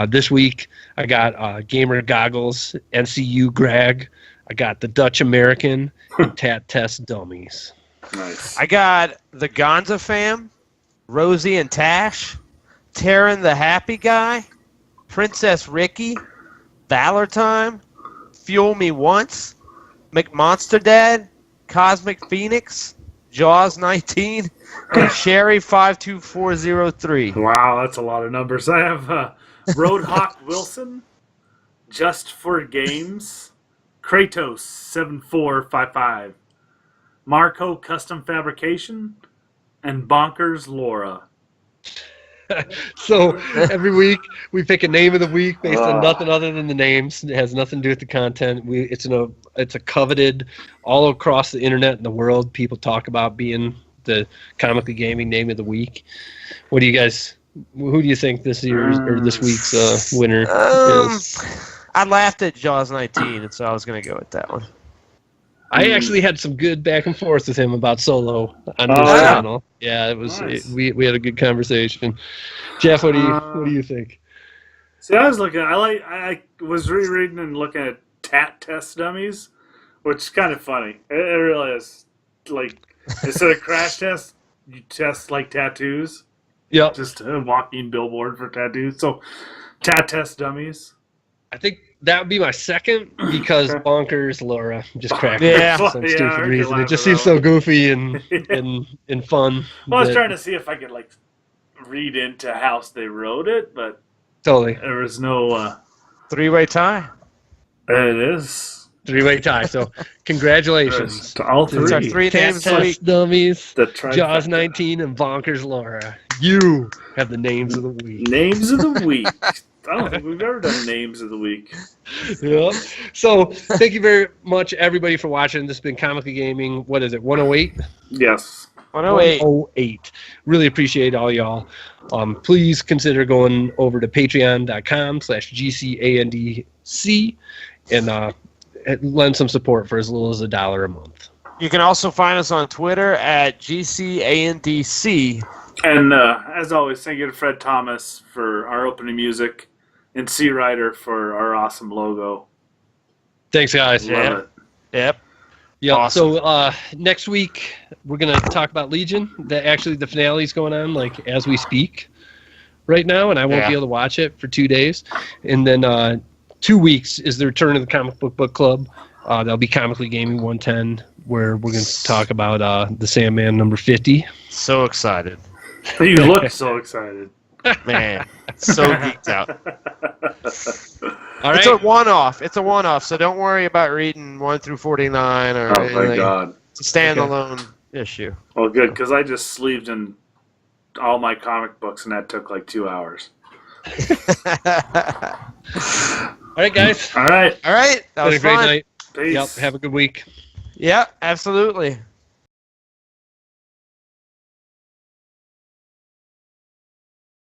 This week I got Gamer Goggles, NCU Greg. I got the Dutch American and Tat Test Dummies. Nice. I got the Gonza fam, Rosie and Tash, Taryn the Happy Guy, Princess Ricky, Valor Time, Fuel Me Once, McMonster Dad, Cosmic Phoenix, Jaws 19, and Sherry 52403. Wow, that's a lot of numbers. I have Roadhawk Wilson, Just for Games, Kratos 7455, Marco Custom Fabrication, and Bonkers Laura. So every week we pick a name of the week based on nothing other than the names. It has nothing to do with the content. It's a coveted all across the internet and the world. People talk about being the Comically Gaming name of the week. What do you guys? Who do you think this year's or this week's winner is? I laughed at Jaws 19, and so I was going to go with that one. I actually had some good back and forth with him about Solo on his channel. Yeah, it was. Nice. We had a good conversation. Jeff, what do you think? See, I was looking. I was rereading and looking at tat test dummies, which is kind of funny. It really is. Like instead of crash test, you test like tattoos. Yep. Just a walking billboard for tattoos. So, tat test dummies. I think that would be my second because Bonkers Laura just cracked Yeah. for some stupid I reason. could It just laugh seems so goofy and fun. Well, I was that- trying to see if I could like read into how they wrote it, but Totally. there was no. Three-way tie. It is. Three-way tie. So congratulations. To all It's our three. three Cat names of the week. Test Dummies, The Jaws trifecta. 19, and Bonkers Laura. You have the names of the week. Names of the week. I don't think we've ever done names of the week. Yep. So thank you very much, everybody, for watching. This has been Comically Gaming. What is it, 108? Yes. 108. 108. Really appreciate all y'all. Please consider going over to patreon.com/GCandC and lend some support for as little as $1 a month. You can also find us on Twitter at GCandC. And as always, thank you to Fred Thomas for our opening music and Xee Reiter for our awesome logo. Thanks, guys. Love it. Yep. Yeah. Awesome. So next week we're gonna talk about Legion. The finale is going on like as we speak right now, and I won't be able to watch it for 2 days. And then 2 weeks is the return of the Comic Book Club. That'll be Comically Gaming 110, where we're gonna talk about the Sandman number 50. So excited. You look so excited. Man, so geeked out. All right. It's a one-off. It's a one-off, so don't worry about reading 1 through 49 or Oh, anything. my God. It's a standalone issue. Well, good, because I just sleeved in all my comic books, and that took like 2 hours. All right, guys. All right. All right, that Have was a great fun. night. Peace. Yep. Have a good week. Yep, absolutely.